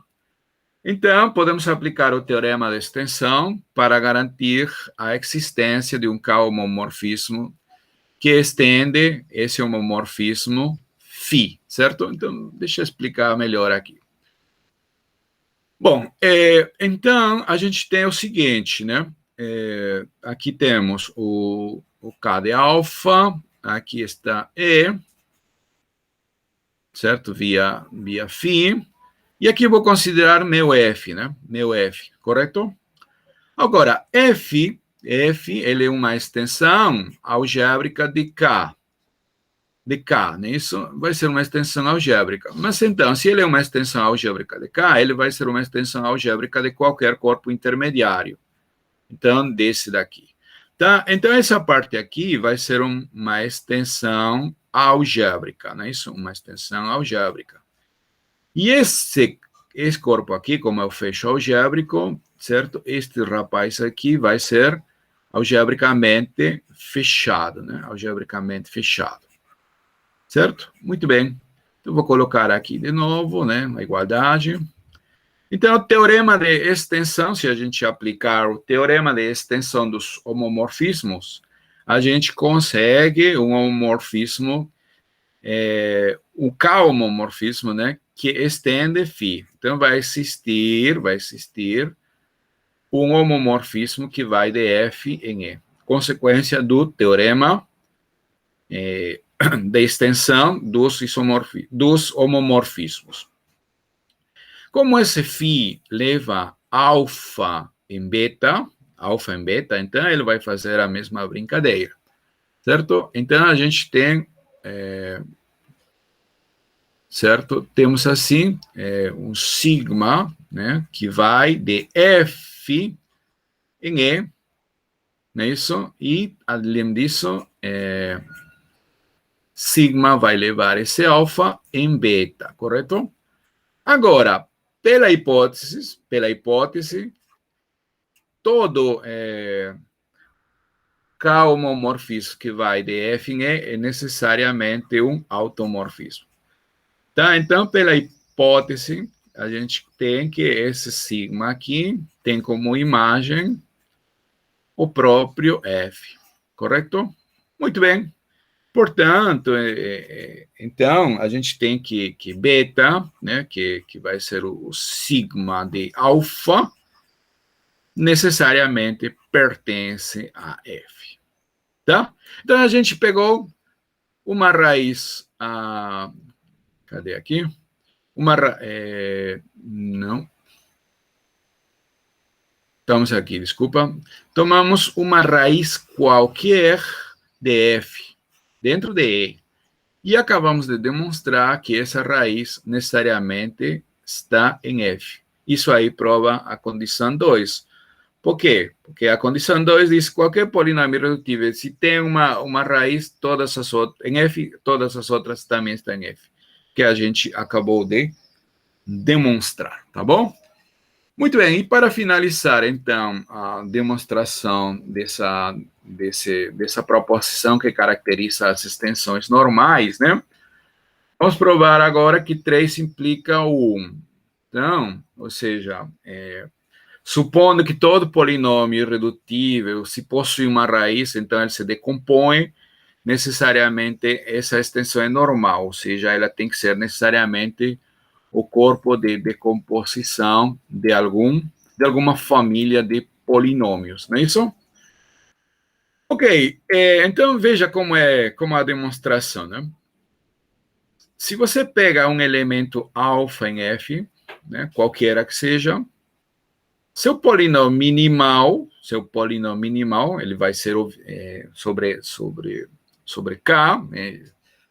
Então, podemos aplicar o teorema de extensão para garantir a existência de um K-homomorfismo que estende esse homomorfismo φ, certo? Então, deixa eu explicar melhor aqui. Bom, então, a gente tem o seguinte, né? Aqui temos o K de alfa, aqui está E, certo? Via φ. E aqui eu vou considerar meu F, né? Meu F, correto? Agora, F, ele é uma extensão algébrica de K. De K, né? Isso vai ser uma extensão algébrica. Mas então, se ele é uma extensão algébrica de K, ele vai ser uma extensão algébrica de qualquer corpo intermediário. Então, desse daqui. Tá? Então, essa parte aqui vai ser uma extensão algébrica, não é isso? Uma extensão algébrica. E esse corpo aqui, como é o fecho algébrico, certo? Este rapaz aqui vai ser algebricamente fechado, né? Algebricamente fechado. Certo? Muito bem. Então, vou colocar aqui de novo, né? A igualdade. Então, o teorema de extensão, se a gente aplicar o teorema de extensão dos homomorfismos, a gente consegue um homomorfismo, o K-homomorfismo, né, que estende φ. Então, vai existir um homomorfismo que vai de F em E. Consequência do teorema de extensão dos homomorfismos. Como esse φ leva alfa em beta, alfa em beta, então ele vai fazer a mesma brincadeira, certo? Então a gente tem, certo? Temos assim um sigma, né, que vai de F em E, não é isso? E, além disso, sigma vai levar esse alfa em beta, correto? Agora, pela hipótese, todo K homomorfismo que vai de F em E é necessariamente um automorfismo. Tá? Então, pela hipótese, a gente tem que esse sigma aqui tem como imagem o próprio F, correto? Muito bem. Portanto, então, a gente tem que beta, né, que vai ser o sigma de alfa, necessariamente pertence a F. Tá? Então, a gente pegou uma raiz, cadê aqui? Não, estamos aqui, desculpa. Tomamos uma raiz qualquer de F, dentro de E, e acabamos de demonstrar que essa raiz necessariamente está em F. Isso aí prova a condição 2. Por quê? Porque a condição 2 diz que qualquer polinômio irredutível, se tem uma raiz, todas as outras, em F, todas as outras também estão em F, que a gente acabou de demonstrar, tá bom? Muito bem, e para finalizar, então, a demonstração dessa proposição que caracteriza as extensões normais, né? Vamos provar agora que 3 implica o 1. Então, ou seja, supondo que todo polinômio irredutível, se possui uma raiz, então ele se decompõe, necessariamente essa extensão é normal, ou seja, ela tem que ser necessariamente o corpo de decomposição de alguma família de polinômios, não é isso? Ok, então veja como a demonstração, né? Se você pega um elemento alfa em F, né, qualquer que seja, seu polinômio minimal, ele vai ser sobre K,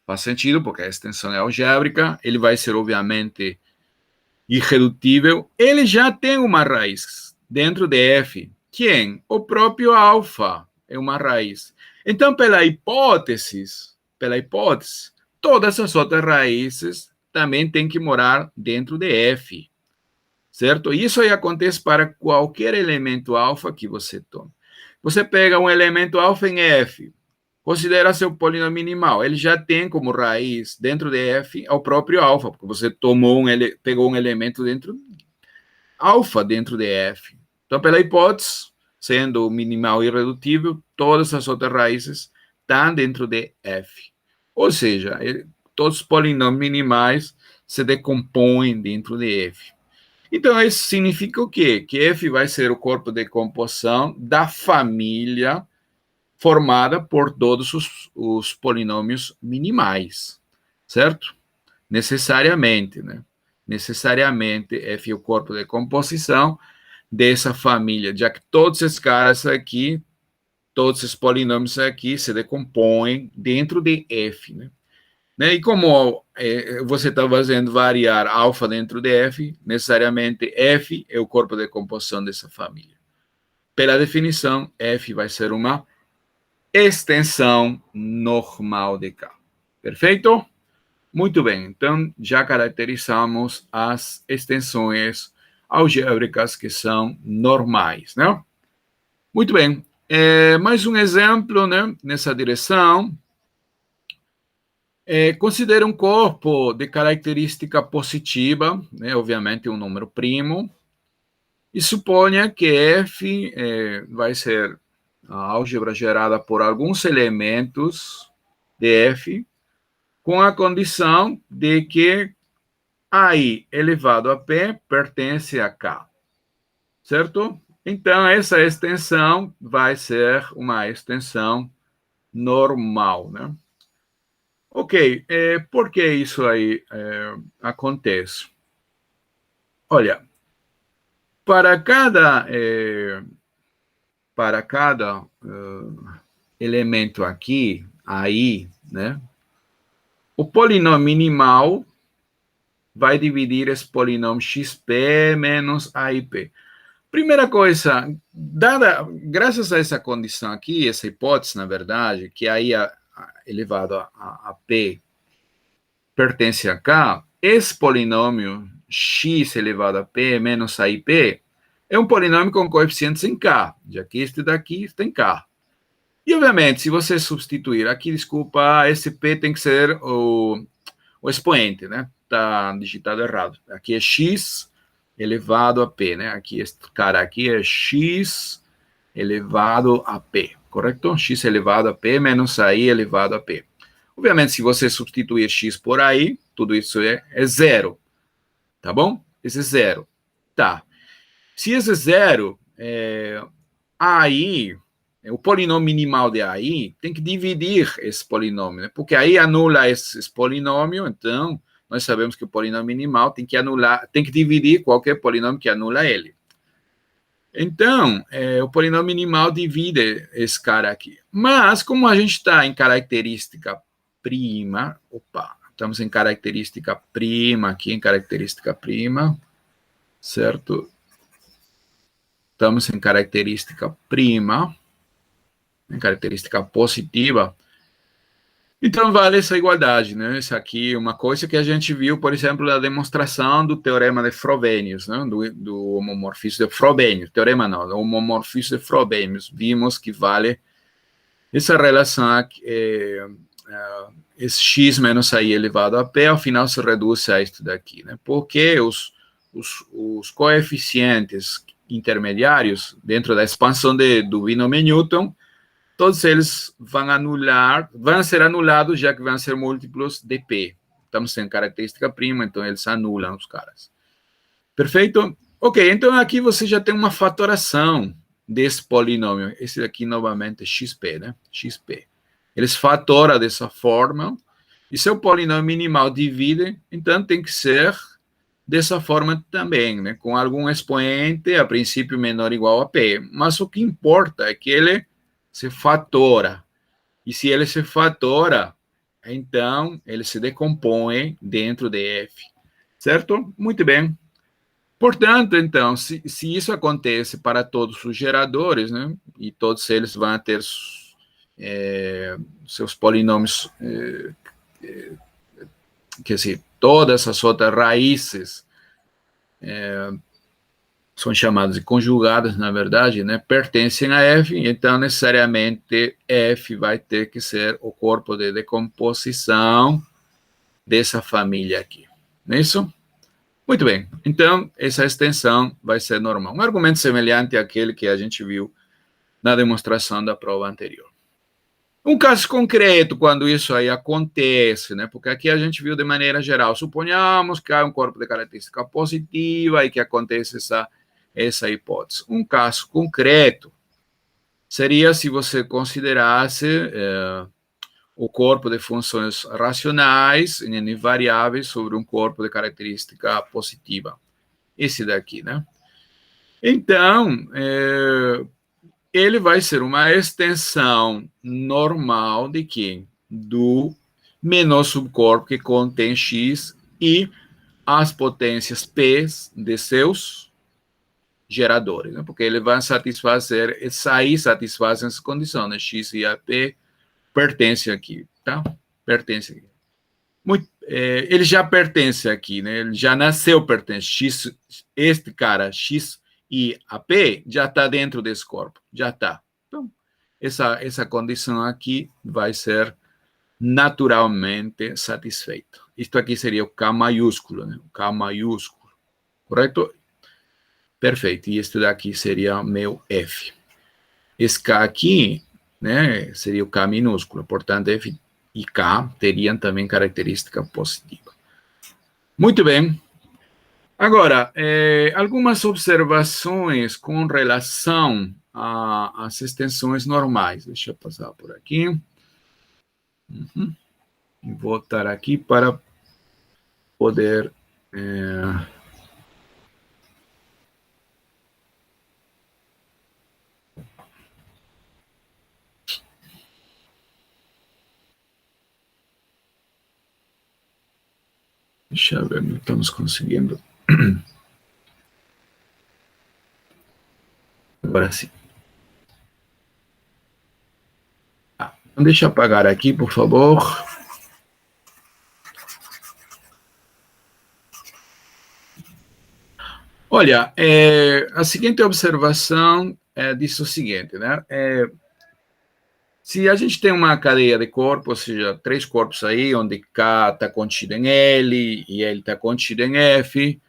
faz sentido, porque a extensão é algébrica, ele vai ser, obviamente, irredutível, ele já tem uma raiz dentro de F. Quem? O próprio alfa é uma raiz. Então, pela hipótese, todas as outras raízes também têm que morar dentro de F, certo? Isso aí acontece para qualquer elemento alfa que você tome. Você pega um elemento alfa em F, considera seu polinômio minimal. Ele já tem como raiz dentro de F o próprio alfa, porque você pegou um elemento alfa dentro de F. Então, pela hipótese, sendo minimal irredutível, todas as outras raízes estão dentro de F. Ou seja, todos os polinômios minimais se decompõem dentro de F. Então, isso significa o quê? Que F vai ser o corpo de composição da família formada por todos os polinômios minimais, certo? Necessariamente, né? Necessariamente, F é o corpo de composição dessa família, já que todos esses caras aqui, todos esses polinômios aqui se decompõem dentro de F, né? E como você está fazendo variar alfa dentro de F, necessariamente F é o corpo de composição dessa família. Pela definição, F vai ser uma extensão normal de K. Perfeito? Muito bem, então já caracterizamos as extensões algébricas que são normais, né? Muito bem, mais um exemplo, né, nessa direção. Considere um corpo de característica positiva, né, obviamente um número primo, e suponha que F vai ser a álgebra gerada por alguns elementos de F, com a condição de que AI elevado a P pertence a K, certo? Então, essa extensão vai ser uma extensão normal, né? Ok, por que isso aí acontece? Olha, para cada para cada elemento aqui, aí, né? O polinômio minimal vai dividir esse polinômio xp menos aip. Primeira coisa, graças a essa condição aqui, essa hipótese, na verdade, que aí elevado a p pertence a k, esse polinômio x elevado a p menos aip é um polinômio com coeficientes em k, já que este daqui tem k. E, obviamente, se você substituir aqui, desculpa, esse p tem que ser o expoente, né? Está digitado errado. Aqui é x elevado a p, né? Aqui, este cara aqui é x elevado a p, correto? X elevado a p menos aí elevado a p. Obviamente, se você substituir x por aí, tudo isso é zero, tá bom? Esse é zero. Tá. Se esse é zero, aí, o polinômio minimal de aí tem que dividir esse polinômio, né? Porque aí anula esse polinômio, então nós sabemos que o polinômio minimal tem que anular, tem que dividir qualquer polinômio que anula ele. Então, o polinômio minimal divide esse cara aqui. Mas, como a gente está em característica prima, estamos em característica prima aqui, em característica prima, certo? Estamos em característica prima, em característica positiva. Então, vale essa igualdade, né? Isso aqui é uma coisa que a gente viu, por exemplo, na demonstração do teorema de Frobenius, né? do homomorfismo de Frobenius. Teorema não, do homomorfismo de Frobenius. Vimos que vale essa relação aqui, esse x menos i elevado a p, ao final se reduz a isto daqui, né? Porque os coeficientes intermediários dentro da expansão do binômio Newton, todos eles vão ser anulados, já que vão ser múltiplos de P. Estamos sem característica prima, então eles anulam os caras. Perfeito? Ok, então aqui você já tem uma fatoração desse polinômio. Esse aqui, novamente, é XP, né? XP. Eles fatoram dessa forma, e seu polinômio minimal divide, então tem que ser dessa forma também, né? Com algum expoente, a princípio, menor ou igual a P. Mas o que importa é que ele se fatora. E se ele se fatora, então ele se decompõe dentro de F. Certo? Muito bem. Portanto, então, se isso acontece para todos os geradores, né, e todos eles vão ter seus polinômios, quer dizer, todas as outras raízes são chamadas de conjugadas, na verdade, né, pertencem a F, então necessariamente F vai ter que ser o corpo de decomposição dessa família aqui. Não é isso? Muito bem. Então, essa extensão vai ser normal. Um argumento semelhante àquele que a gente viu na demonstração da prova anterior. Um caso concreto, quando isso aí acontece, né? Porque aqui a gente viu de maneira geral. Suponhamos que há um corpo de característica positiva e que acontece essa hipótese. Um caso concreto seria se você considerasse o corpo de funções racionais em N variáveis sobre um corpo de característica positiva. Esse daqui, né? Então, ele vai ser uma extensão normal de quem? Do menor subcorpo que contém X e as potências P de seus geradores, né? Porque ele vai satisfazer, aí satisfazem as condições, né? X e a P pertencem aqui, tá? Pertence aqui. Ele já pertence aqui, né? Ele já nasceu pertence. X, este cara, X e a P, já está dentro desse corpo, já está. Então, essa condição aqui vai ser naturalmente satisfeita. Isto aqui seria o K maiúsculo, né? O K maiúsculo, correto? Perfeito. E este daqui seria meu F. Esse K aqui, né, seria o K minúsculo. Portanto, F e K teriam também característica positiva. Muito bem. Agora, algumas observações com relação às extensões normais. Deixa eu passar por aqui. E voltar aqui para poder... Deixa eu ver, não estamos conseguindo. Agora sim. Então deixa eu apagar aqui, por favor. Olha, a seguinte observação diz o seguinte, né? Se a gente tem uma cadeia de corpos, ou seja, três corpos aí, onde K está contido em L e L está contido em F,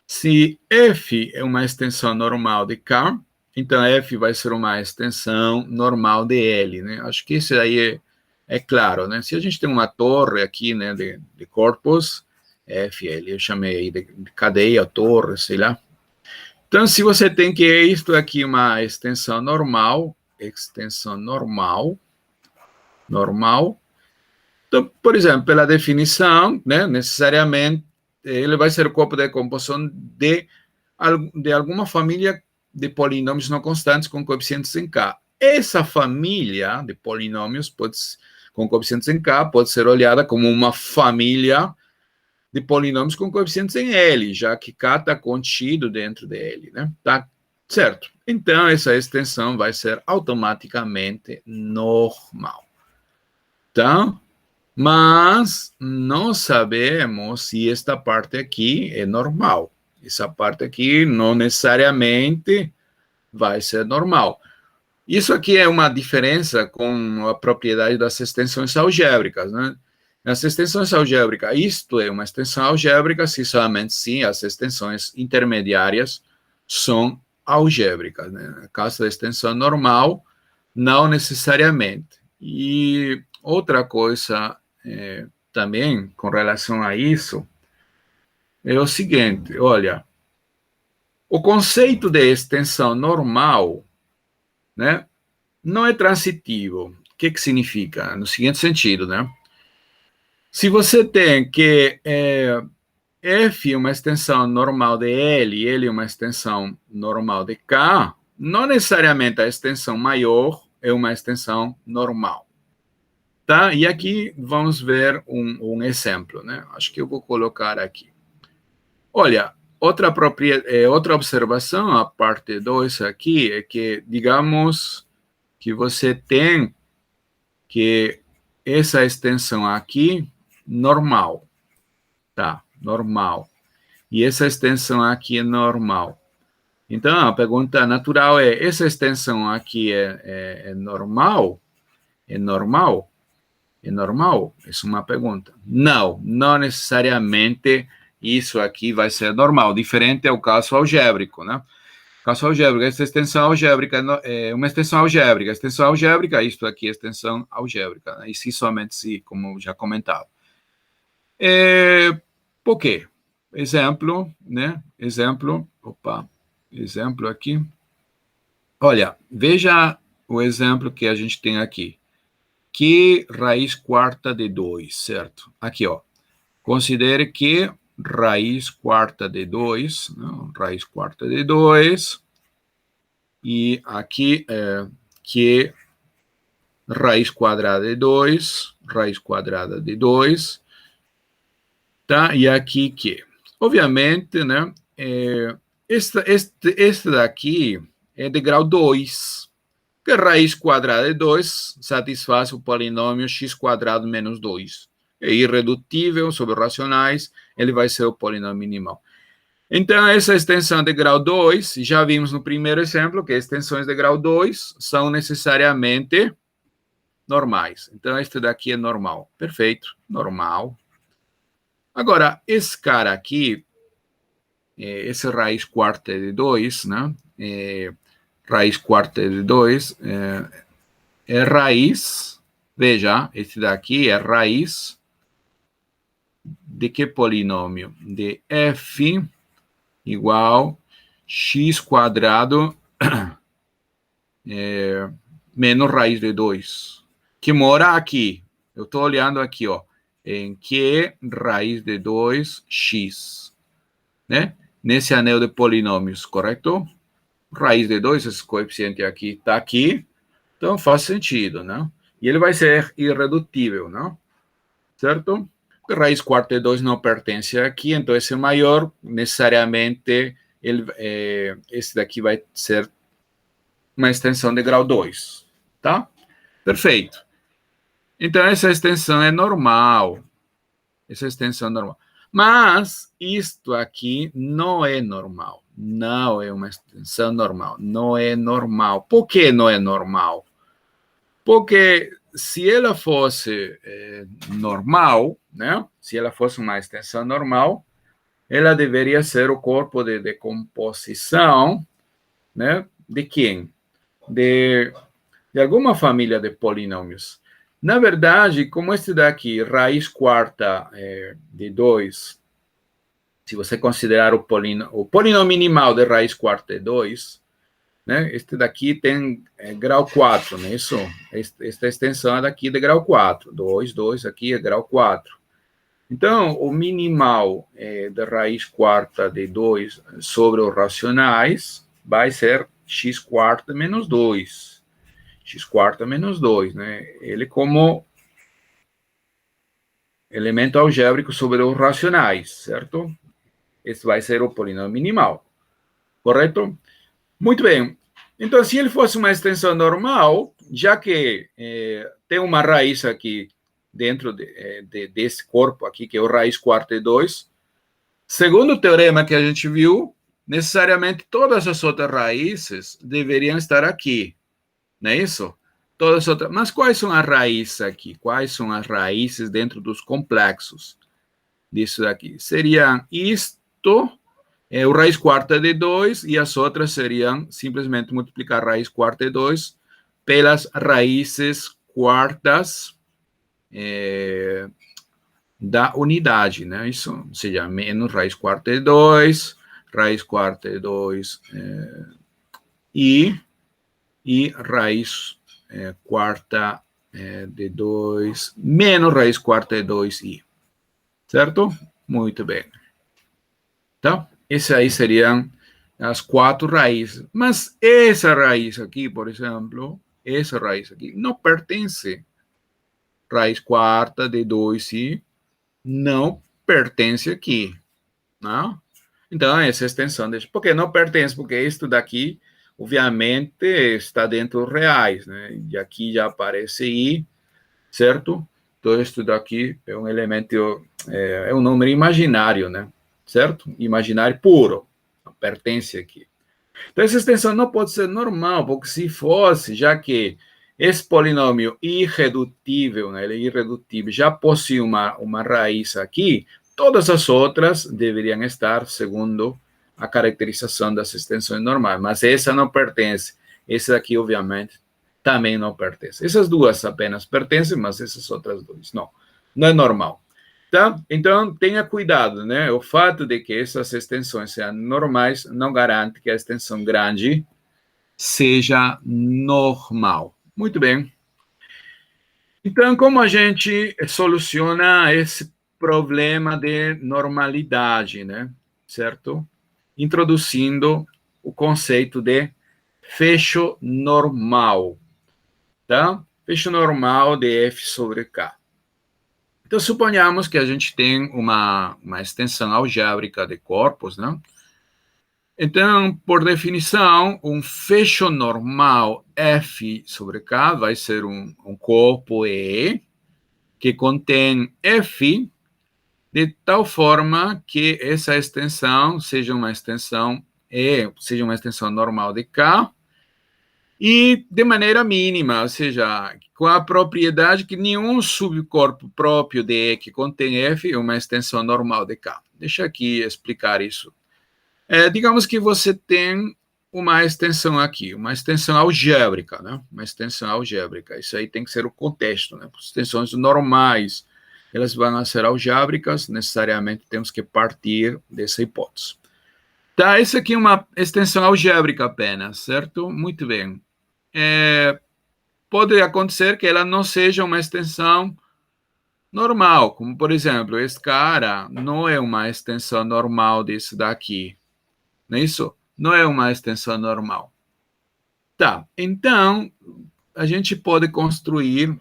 se F é uma extensão normal de K, então F vai ser uma extensão normal de L, né? Acho que isso aí é claro, né? Se a gente tem uma torre aqui, né, de corpos, F, L, eu chamei aí de cadeia, torre, sei lá. Então, se você tem que isto aqui uma extensão normal, normal. Então, por exemplo, pela definição, né, necessariamente ele vai ser o corpo de composição de alguma família de polinômios não constantes com coeficientes em K. Essa família de polinômios com coeficientes em K pode ser olhada como uma família de polinômios com coeficientes em L, já que K está contido dentro de L, né? Tá certo. Então, essa extensão vai ser automaticamente normal. Então, mas não sabemos se esta parte aqui é normal. Essa parte aqui não necessariamente vai ser normal. Isso aqui é uma diferença com a propriedade das extensões algébricas, né? Nas extensões algébricas, isto é uma extensão algébrica se somente sim as extensões intermediárias são algébricas, né? No caso da extensão normal, não necessariamente. E outra coisa também com relação a isso é o seguinte, olha, o conceito de extensão normal, né, não é transitivo. O que significa? No seguinte sentido, né? Se você tem que F é uma extensão normal de L e L é uma extensão normal de K, não necessariamente a extensão maior é uma extensão normal. Tá? E aqui vamos ver um exemplo, né? Acho que eu vou colocar aqui. Olha, outra observação, a parte 2 aqui, é que, digamos, que você tem que essa extensão aqui, normal, tá? Normal. E essa extensão aqui é normal. Então, a pergunta natural é, essa extensão aqui é normal? É normal? É normal? Essa é uma pergunta. Não, não necessariamente isso aqui vai ser normal. Diferente é o caso algébrico, né? Caso algébrico, essa extensão algébrica é uma extensão algébrica. Extensão algébrica, isto aqui é extensão algébrica. Né? E se somente se, como já comentava. Por quê? Exemplo, né? Exemplo aqui. Olha, veja o exemplo que a gente tem aqui. Que raiz quarta de 2, certo? Aqui, ó. Considere que raiz quarta de 2, não, raiz quarta de 2, e aqui que raiz quadrada de 2, raiz quadrada de 2, tá? E aqui que, obviamente, né, este daqui é de grau 2, que raiz quadrada de 2 satisfaz o polinômio x quadrado menos 2. É irredutível sobre racionais, ele vai ser o polinômio minimal. Então, essa extensão de grau 2, já vimos no primeiro exemplo que extensões de grau 2 são necessariamente normais. Então, este daqui é normal. Perfeito, normal. Agora, esse cara aqui, esse raiz quarta de 2, né? Raiz quarta de 2 é raiz, veja, esse daqui é raiz de que polinômio? De f igual x quadrado menos raiz de 2, que mora aqui. Eu estou olhando aqui, ó, em que raiz de 2x, né? Nesse anel de polinômios, correto? Raiz de 2, esse coeficiente aqui está aqui, então faz sentido, né? E ele vai ser irredutível, não? Certo? raiz quarta de 2 não pertence aqui, então esse maior, necessariamente, esse daqui vai ser uma extensão de grau 2, tá? Perfeito. Então, essa extensão é normal. Essa extensão é normal. Mas, isto aqui não é normal. Não é uma extensão normal. Não é normal. Por que não é normal? Porque se ela fosse normal, né? Se ela fosse uma extensão normal, ela deveria ser o corpo de decomposição, né? De quem? De alguma família de polinômios. Na verdade, como este daqui, raiz quarta de 2, se você considerar o polinômio minimal de raiz quarta de 2, né? Este daqui tem grau 4, né? Isso, esta extensão é daqui de grau 4. 2, 2, aqui é grau 4. Então, o minimal da raiz quarta de 2 sobre os racionais vai ser x quarta menos 2. X quarta menos 2, né? Ele como elemento algébrico sobre os racionais, certo? Esse vai ser o polinômio minimal, correto? Muito bem. Então, se ele fosse uma extensão normal, já que tem uma raiz aqui dentro desse corpo aqui, que é o raiz quarta de 2, segundo o teorema que a gente viu, necessariamente todas as outras raízes deveriam estar aqui, não é isso? Todas as outras. Mas quais são as raízes aqui? Quais são as raízes dentro dos complexos disso daqui? Seriam isto, o raiz quarta de 2, e as outras seriam simplesmente multiplicar a raiz quarta de 2 pelas raízes quartas da unidade, né? Isso, ou seja, menos raiz quarta de 2, raiz quarta de 2 e raiz quarta de 2 menos raiz quarta de 2i. Certo? Muito bem. Então, essas aí seriam as 4 raízes. Mas essa raiz aqui, por exemplo, essa raiz aqui não pertence. Raiz quarta de 2i não pertence aqui. Não? Então, essa extensão, por que não pertence? Porque isso daqui, obviamente, está dentro dos reais, né? E aqui já aparece i, certo? Então, isso daqui é um elemento, é um número imaginário, né? Certo? Imaginário puro, não pertence aqui. Então, essa extensão não pode ser normal, porque se fosse, já que esse polinômio irredutível, né, ele é irredutível, já possui uma raiz aqui, todas as outras deveriam estar segundo a caracterização das extensões normais, mas essa não pertence. Essa aqui, obviamente, também não pertence. Essas duas apenas pertencem, mas essas outras duas não. Não é normal. Tá? Então, tenha cuidado, né? O fato de que essas extensões sejam normais não garante que a extensão grande seja normal. Muito bem. Então, como a gente soluciona esse problema de normalidade, né? Certo? Introduzindo o conceito de fecho normal, tá? Fecho normal de F sobre K. Então, suponhamos que a gente tem uma extensão algébrica de corpos, né? Então, por definição, um fecho normal F sobre K vai ser um corpo E que contém F de tal forma que essa extensão seja uma extensão E, seja uma extensão normal de K, e de maneira mínima, ou seja, com a propriedade que nenhum subcorpo próprio de E que contém F é uma extensão normal de K. Deixa aqui explicar isso. Digamos que você tem uma extensão aqui, uma extensão algébrica, né? Uma extensão algébrica. Isso aí tem que ser o contexto, né? As extensões normais, elas vão ser algébricas, necessariamente temos que partir dessa hipótese. Tá, essa aqui é uma extensão algébrica apenas, certo? Muito bem. Pode acontecer que ela não seja uma extensão normal, como, por exemplo, esse cara não é uma extensão normal desse daqui. Não é isso? Não é uma extensão normal. Tá, então, a gente pode construir,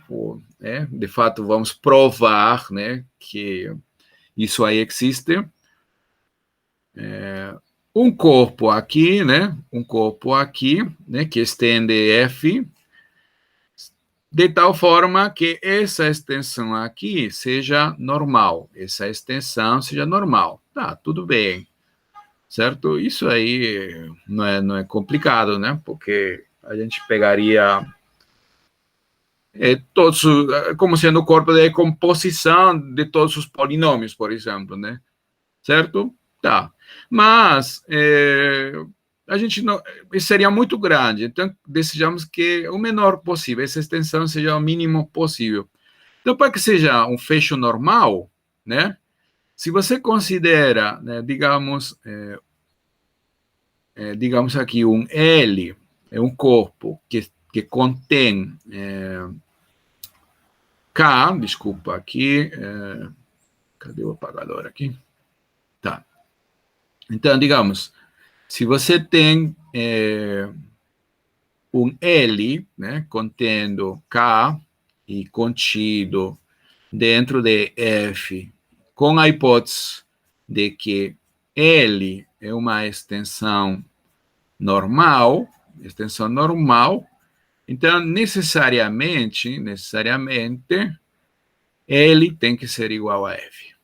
né, de fato, vamos provar, né, que isso aí existe. Um corpo aqui, né, que estende F, de tal forma que essa extensão aqui seja normal, essa extensão seja normal. Tá, tudo bem, certo? Isso aí não é complicado, né? Porque a gente pegaria todos, como sendo o corpo de composição de todos os polinômios, por exemplo, né? Certo? Tá. Mas a gente não, seria muito grande, então desejamos que o menor possível, essa extensão seja o mínimo possível. Então, para que seja um fecho normal, né? Se você considera, né, digamos aqui, um L, é um corpo que contém K, desculpa, aqui, cadê o apagador aqui? Tá. Então, digamos, se você tem um L, né, contendo K e contido dentro de F, com a hipótese de que L é uma extensão normal, então necessariamente, L tem que ser igual a F.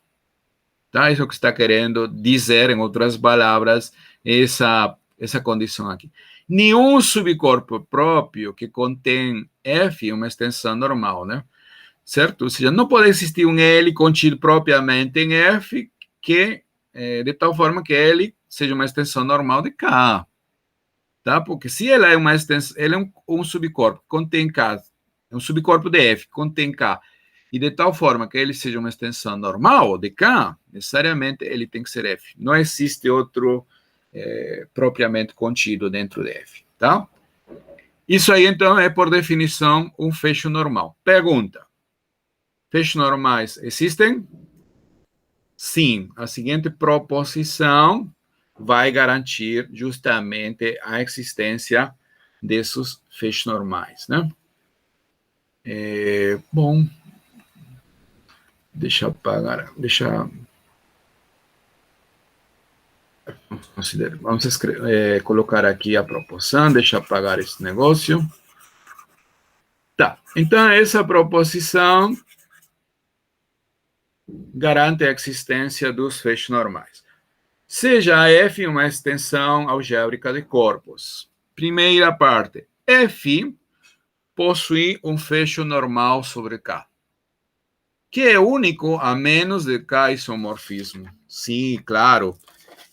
Tá? Isso é o que está querendo dizer, em outras palavras, essa condição aqui. Nenhum subcorpo próprio que contém F é uma extensão normal, né? Certo? Ou seja, não pode existir um L contido propriamente em F que, de tal forma que L seja uma extensão normal de K. Tá? Porque se ela é uma extensão, ele é um subcorpo, contém K, é um subcorpo de F, contém K, e de tal forma que ele seja uma extensão normal de K, necessariamente ele tem que ser F. Não existe outro propriamente contido dentro de F, tá? Isso aí, então, é, por definição, um fecho normal. Pergunta: fechos normais existem? Sim. A seguinte proposição vai garantir justamente a existência desses fechos normais, né? Bom, deixa eu apagar, vamos colocar aqui a proposição, deixa eu apagar esse negócio. Tá, então essa proposição garante a existência dos fechos normais. Seja a F uma extensão algébrica de corpos. Primeira parte, F possui um fecho normal sobre K, que é único a menos de K isomorfismo. Sim, claro.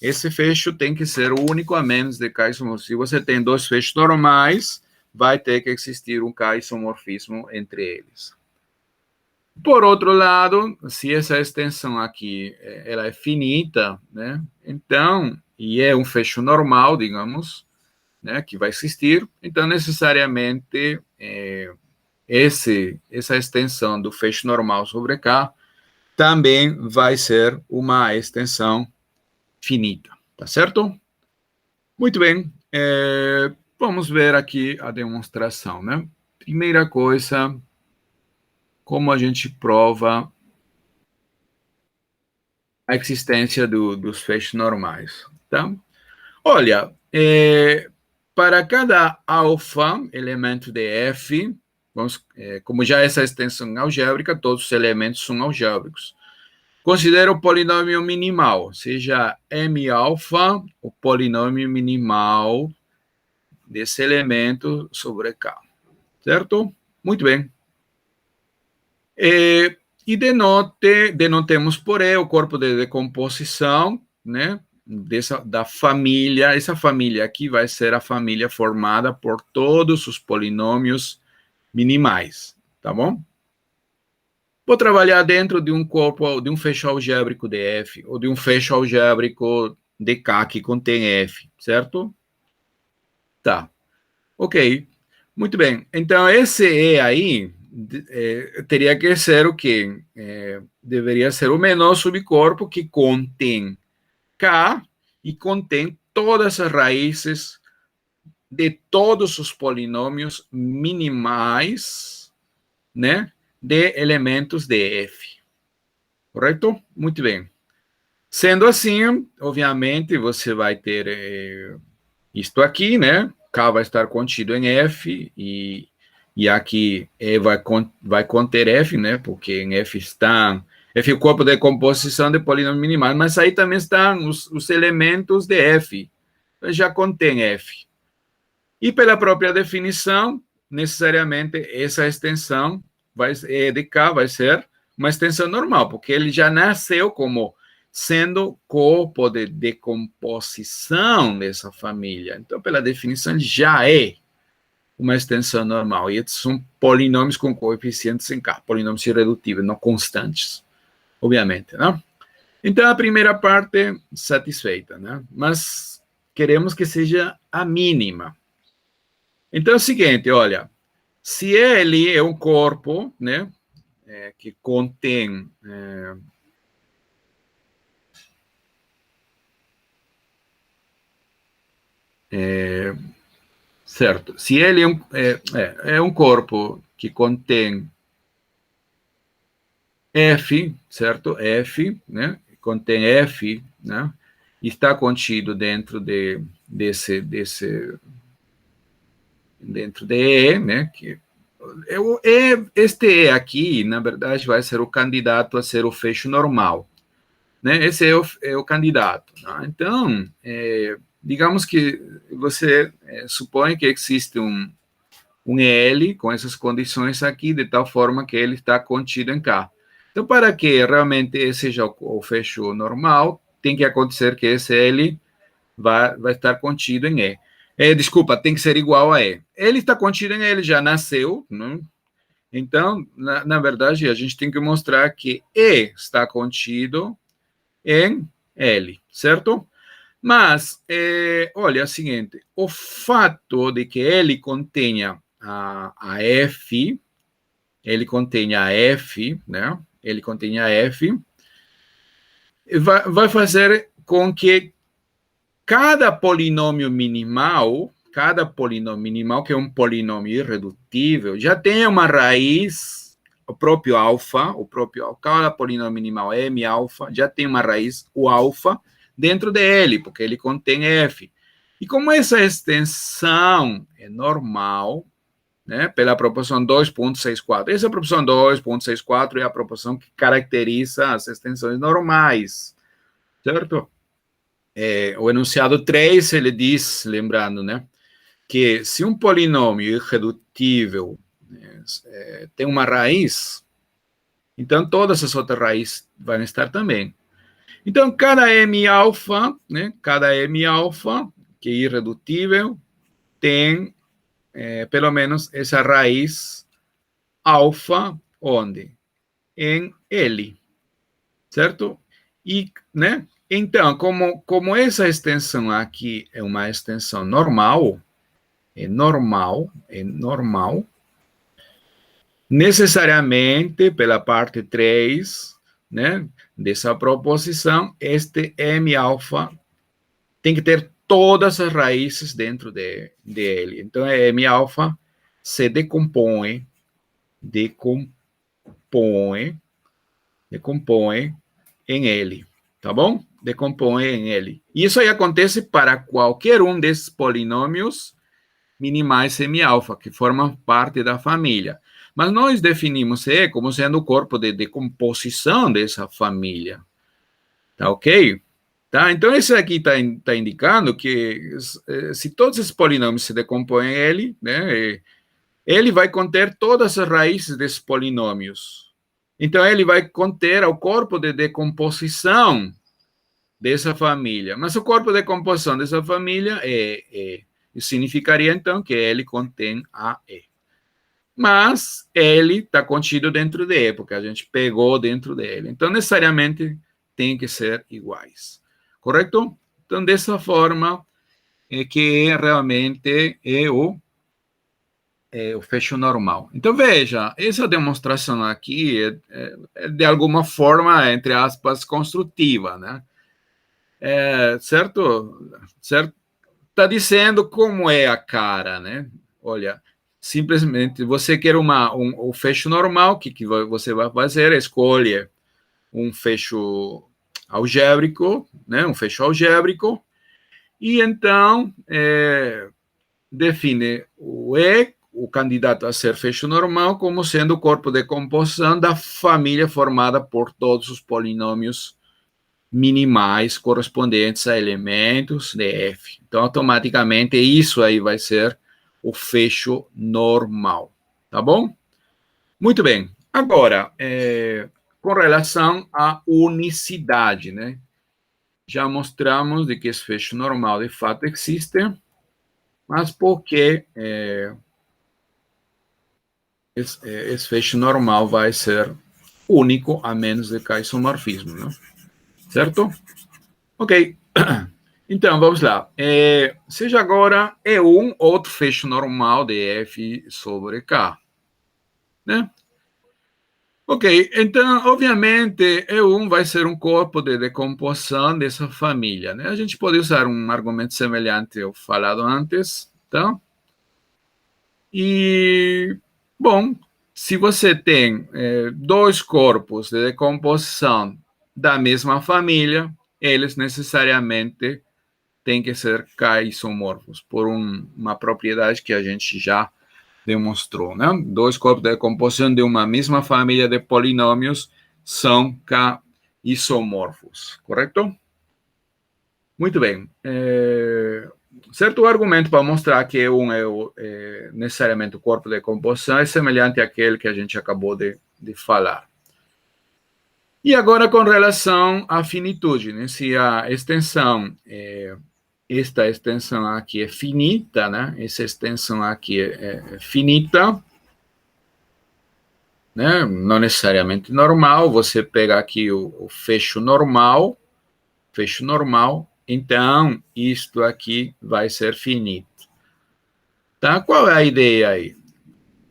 Esse fecho tem que ser único a menos de K isomorfismo. Se você tem dois fechos normais, vai ter que existir um K isomorfismo entre eles. Por outro lado, se essa extensão aqui ela é finita, né? Então, e é um fecho normal, digamos, né, que vai existir, então necessariamente essa extensão do fecho normal sobre K também vai ser uma extensão finita, tá certo? Muito bem, vamos ver aqui a demonstração, né? Primeira coisa, como a gente prova a existência dos fechos normais, tá? Olha, para cada alfa elemento de F, como já essa extensão algébrica, todos os elementos são algébricos. Considera o polinômio minimal, seja M alfa, o polinômio minimal desse elemento sobre K, certo? Muito bem. E denotemos por E o corpo de decomposição, né? Da família, essa família aqui vai ser a família formada por todos os polinômios minimais, tá bom? Vou trabalhar dentro de um corpo, de um fecho algébrico de F, ou de um fecho algébrico de K que contém F, certo? Tá, ok. Muito bem. Então, esse E aí teria que ser o quê? Deveria ser o menor subcorpo que contém K e contém todas as raízes de todos os polinômios minimais, né, de elementos de F. Correto? Muito bem. Sendo assim, obviamente, você vai ter isto aqui, né? K vai estar contido em F e aqui E vai conter F, né? Porque em F está F é o corpo de composição de polinômios minimais, mas aí também estão os elementos de F. Já contém F. E pela própria definição, necessariamente essa extensão de K vai ser uma extensão normal, porque ele já nasceu como sendo corpo de decomposição dessa família. Então, pela definição, ele já é uma extensão normal. E esses são polinômios com coeficientes em K, polinômios irredutíveis, não constantes, obviamente, né? Então, a primeira parte satisfeita, né? Mas queremos que seja a mínima. Então é o seguinte, olha, se ele é um corpo, né, que contém certo, se ele é um corpo que contém F, certo, F, né, contém F, né, está contido dentro dentro de E, né, que este E aqui, na verdade, vai ser o candidato a ser o fecho normal, né? Esse é o candidato. Né? Então, digamos que você supõe que existe um L com essas condições aqui, de tal forma que ele está contido em K. Então, para que realmente seja o fecho normal, tem que acontecer que esse L vai estar contido em E. Desculpa, tem que ser igual a E. Ele está contido em E, ele já nasceu, né? Então, na verdade, a gente tem que mostrar que E está contido em L, certo? Mas, olha, é o seguinte, o fato de que ele contenha a F, ele contenha a F, né? Ele contenha a F, vai fazer com que cada polinômio minimal, que é um polinômio irredutível, já tenha uma raiz, o próprio alfa, cada polinômio minimal M alfa, já tem uma raiz, o alfa, dentro dele, porque ele contém F. E como essa extensão é normal, né, pela proporção 2,64, essa proporção 2,64 é a proporção que caracteriza as extensões normais, certo? O enunciado 3, ele diz, lembrando, né, que se um polinômio irredutível tem uma raiz, então todas as outras raízes vão estar também. Então, cada M alfa, né, que é irredutível, tem pelo menos essa raiz alfa, onde? Em L, certo? E, né? Então, como essa extensão aqui é uma extensão normal, é normal, necessariamente, pela parte 3, né, dessa proposição, este M alfa tem que ter todas as raízes dentro dele. Então, M alfa se decompõe em L, tá bom? Decompõe em L. Isso aí acontece para qualquer um desses polinômios minimais semi-alfa, que formam parte da família. Mas nós definimos E como sendo o corpo de decomposição dessa família. Tá ok? Tá? Então, esse aqui está indicando que se todos esses polinômios se decompõem em L, né, ele vai conter todas as raízes desses polinômios. Então, ele vai conter o corpo de decomposição dessa família. Mas o corpo de decomposição dessa família significaria, então, que ele contém a E. Mas ele está contido dentro de E, porque a gente pegou dentro dele. Então, necessariamente, tem que ser iguais. Correto? Então, dessa forma, é que realmente é o fecho normal. Então, veja, essa demonstração aqui é de alguma forma, entre aspas, construtiva, né? Certo? está dizendo como é a cara, né? Olha, simplesmente você quer um fecho normal, o que você vai fazer? Escolhe um fecho algébrico, né? Um fecho algébrico, e então define o E, o candidato a ser fecho normal, como sendo o corpo de composição da família formada por todos os polinômios minimais correspondentes a elementos de F. Então, automaticamente, isso aí vai ser o fecho normal. Tá bom? Muito bem. Agora, com relação à unicidade, né? Já mostramos de que esse fecho normal de fato existe, mas por que esse fecho normal vai ser único a menos de que isomorfismo, né? Certo? Ok. Então, vamos lá. Seja agora E1 outro fecho normal de F sobre K, né? Ok, então, obviamente, E1 vai ser um corpo de decomposição dessa família, né? A gente pode usar um argumento semelhante ao falado antes, tá? E, bom, se você tem dois corpos de decomposição da mesma família, eles necessariamente têm que ser K-isomorfos, por uma propriedade que a gente já demonstrou, né? Dois corpos de decomposição de uma mesma família de polinômios são K-isomorfos, correto? Muito bem. Certo argumento para mostrar que um é necessariamente o corpo de composição é semelhante àquele que a gente acabou de falar. E agora, com relação à finitude, né? Se a extensão, esta extensão aqui é finita, né? Essa extensão aqui é finita, né? Não necessariamente normal, você pega aqui o fecho normal, então isto aqui vai ser finito. Tá? Qual é a ideia aí?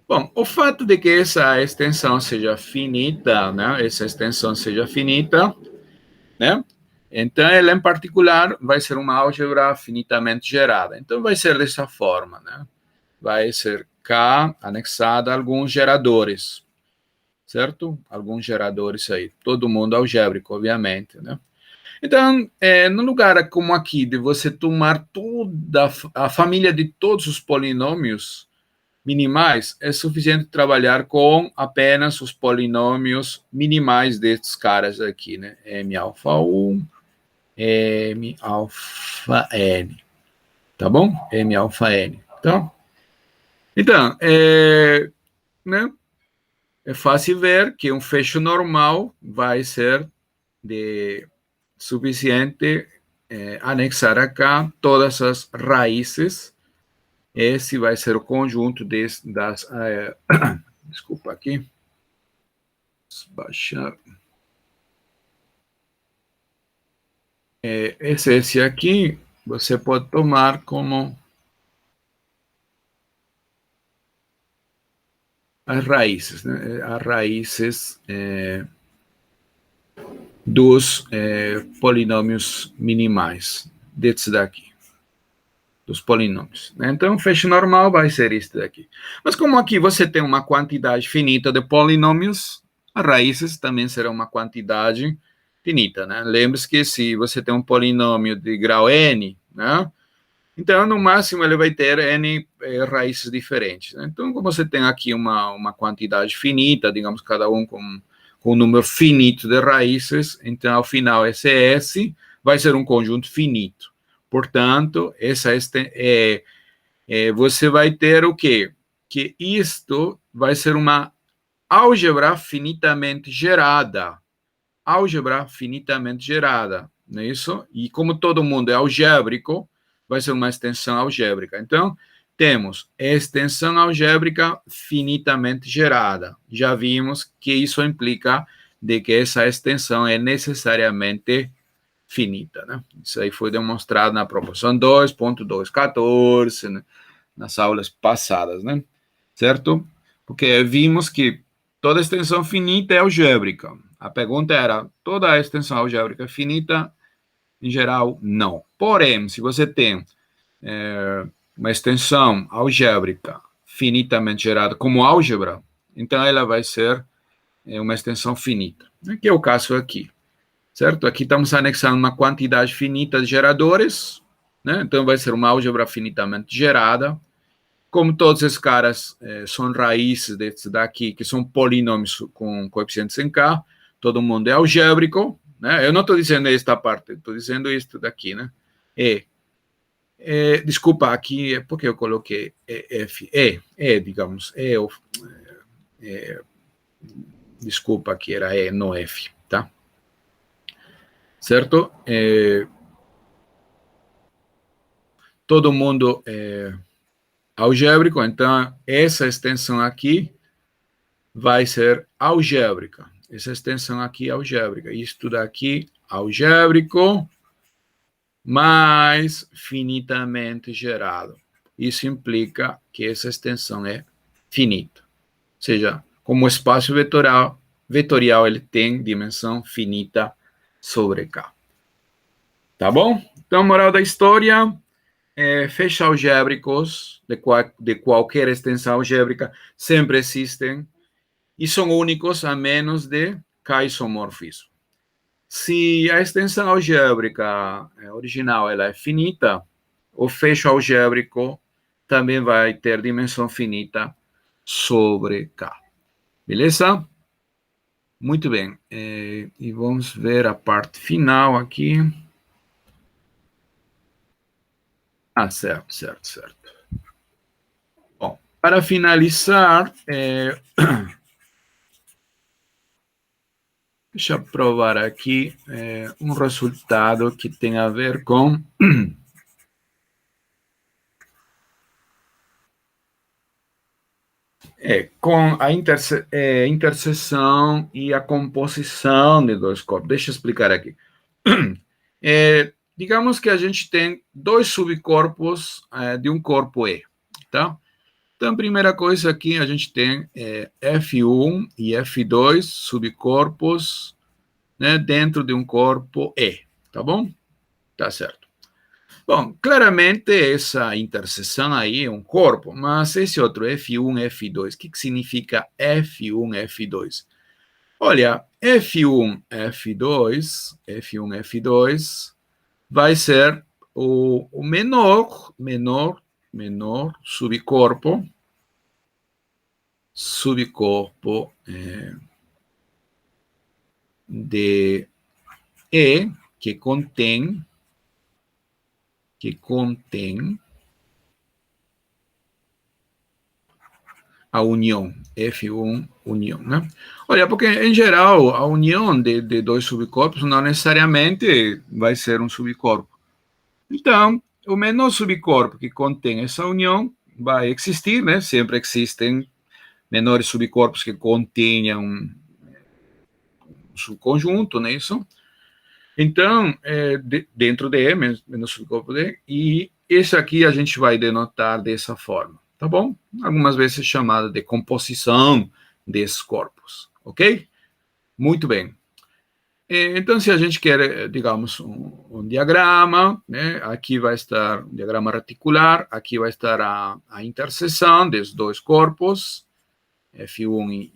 Bom, o fato de que essa extensão seja finita, né? Essa extensão seja finita, né? Então, ela em particular vai ser uma álgebra finitamente gerada. Então, vai ser dessa forma, né? Vai ser K anexada a alguns geradores, certo? Alguns geradores aí. Todo mundo algébrico, obviamente, né? Então, no lugar como aqui, de você tomar toda a família de todos os polinômios minimais, é suficiente trabalhar com apenas os polinômios minimais desses caras aqui, né? M alfa 1, M alfa N. Tá bom? M alfa N. Então, né? É fácil ver que um fecho normal vai ser de suficiente anexar acá todas as raízes. Esse vai ser o conjunto das. Desculpa aqui. Baixar. Esse aqui você pode tomar como as raízes, né? As raízes dos polinômios minimais, desse daqui, dos polinômios. Então, o fecho normal vai ser este daqui. Mas como aqui você tem uma quantidade finita de polinômios, as raízes também serão uma quantidade finita, né? Lembre-se que se você tem um polinômio de grau n, né? Então, no máximo, ele vai ter n raízes diferentes. Né? Então, como você tem aqui uma quantidade finita, digamos, cada um com um número finito de raízes, então, ao final, esse S vai ser um conjunto finito. Portanto, você vai ter o quê? Que isto vai ser uma álgebra finitamente gerada. Álgebra finitamente gerada, não é isso? E como todo mundo é algébrico, vai ser uma extensão algébrica. Então, temos extensão algébrica finitamente gerada. Já vimos que isso implica de que essa extensão é necessariamente finita, né? Isso aí foi demonstrado na proporção 2.214, né? Nas aulas passadas, né? Certo? Porque vimos que toda extensão finita é algébrica. A pergunta era, toda a extensão algébrica é finita? Em geral, não. Porém, se você tem uma extensão algébrica finitamente gerada como álgebra, então ela vai ser uma extensão finita, que é o caso aqui, certo? Aqui estamos anexando uma quantidade finita de geradores, né? Então vai ser uma álgebra finitamente gerada. Como todos esses caras são raízes desse daqui, que são polinômios com coeficientes em K, todo mundo é algébrico, né? Eu não estou dizendo esta parte, estou dizendo isto daqui, né? Desculpa, aqui é porque eu coloquei F, digamos, desculpa, aqui era E, não F, tá? Certo? Todo mundo é algébrico, então essa extensão aqui vai ser algébrica. Essa extensão aqui é algébrica. Isto daqui, algébrico, mais finitamente gerado. Isso implica que essa extensão é finita. Ou seja, como o espaço vetorial ele tem dimensão finita sobre K. Tá bom? Então, moral da história, fechos algébricos de qualquer extensão algébrica sempre existem e são únicos a menos de K-isomorfismo. Se a extensão algébrica original ela é finita, o fecho algébrico também vai ter dimensão finita sobre K. Beleza? Muito bem. E vamos ver a parte final aqui. Ah, certo, certo, certo. Bom, para finalizar, deixa eu provar aqui um resultado que tem a ver com com a interseção e a composição de dois corpos. Deixa eu explicar aqui. Digamos que a gente tem dois subcorpos de um corpo E, tá? Então, a primeira coisa aqui, a gente tem F1 e F2 subcorpos, né, dentro de um corpo E, tá bom? Tá certo. Bom, claramente essa interseção aí é um corpo, mas esse outro F1, F2, o que significa F1, F2? Olha, F1, F2, F1, F2 vai ser o menor subcorpo de E que contém a união, F1 união, né? Olha, porque em geral a união de dois subcorpos não necessariamente vai ser um subcorpo. Então, o menor subcorpo que contém essa união vai existir, né? Sempre existem menores subcorpos que contenham um subconjunto, né? Isso. Então, dentro de E, menor subcorpo de E, e esse aqui a gente vai denotar dessa forma, tá bom? Algumas vezes chamada de composição desses corpos, ok? Muito bem. Então, se a gente quer, digamos, um diagrama, né, aqui vai estar um diagrama reticular, aqui vai estar a interseção dos dois corpos, F1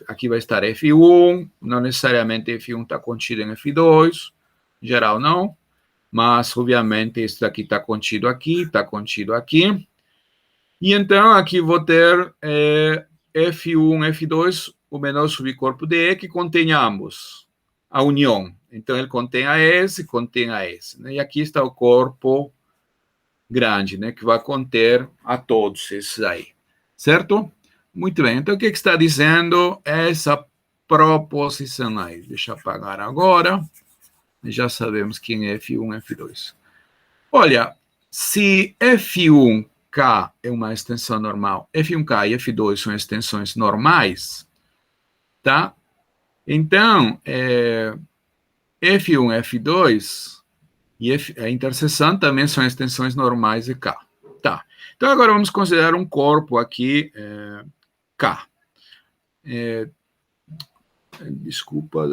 aqui vai estar F1, não necessariamente F1 está contido em F2, em geral não, mas obviamente isso aqui está contido aqui, está contido aqui, e então aqui vou ter F1, F2, o menor subcorpo de E que contém ambos, a união. Então ele contém a S, contém a S. Né? E aqui está o corpo grande, né, que vai conter a todos esses aí. Certo? Muito bem. Então o que está dizendo essa proposição aí? Deixa eu apagar agora. Já sabemos quem é F1 e F2. Olha, se F1K é uma extensão normal, F1K e F2 são extensões normais, tá? Então, F1 e F2 e a interseção também são extensões normais de K. Tá. Então, agora vamos considerar um corpo aqui, K. Desculpa,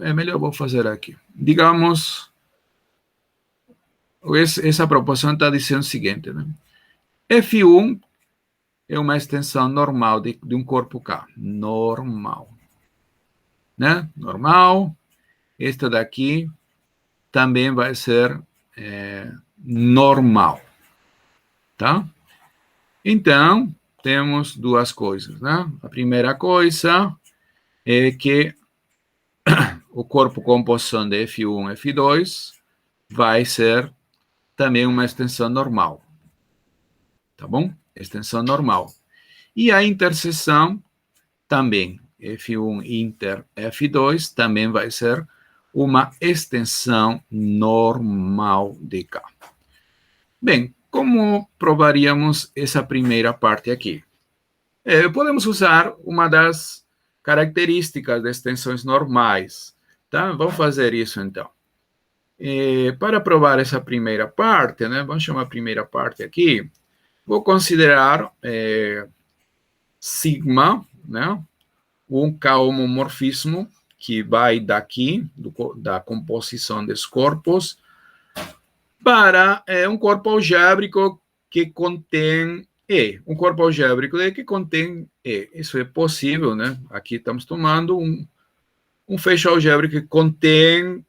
é melhor vou fazer aqui. Digamos, essa proporção está dizendo o seguinte, né? F1 é uma extensão normal de um corpo K. Normal. Né? Normal. Esta daqui também vai ser normal. Tá? Então, temos duas coisas, né? A primeira coisa é que o corpo composição de F1 e F2 vai ser também uma extensão normal. Tá bom? Extensão normal. E a interseção também, F1 inter F2, também vai ser uma extensão normal de K. Bem, como provaríamos essa primeira parte aqui? Podemos usar uma das características de extensões normais. Tá? Vamos fazer isso, então. Para provar essa primeira parte, né, vamos chamar a primeira parte aqui, vou considerar sigma, né, um K-homomorfismo que vai daqui, da composição dos corpos, para um corpo algébrico que contém E. Um corpo algébrico que contém E. Isso é possível, né? Aqui estamos tomando um fecho algébrico que contém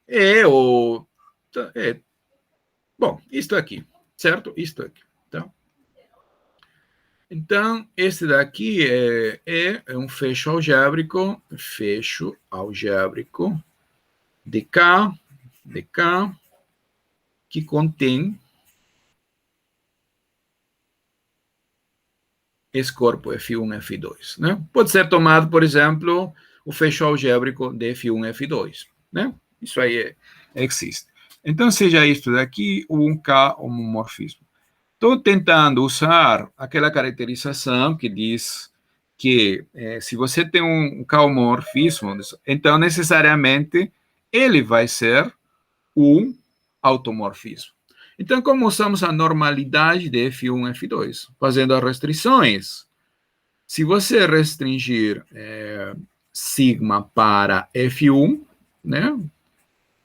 E ou... Bom, isto aqui, certo? Isto aqui, tá? Então, esse daqui é um fecho algébrico de K, que contém esse corpo F1, F2, né? Pode ser tomado, por exemplo, o fecho algébrico de F1, F2, né? Isso aí existe. Então, seja isto daqui um K-homomorfismo. Estou tentando usar aquela caracterização que diz que se você tem um K-homomorfismo, então necessariamente ele vai ser um automorfismo. Então, como usamos a normalidade de F1 e F2? Fazendo as restrições. Se você restringir sigma para F1, né?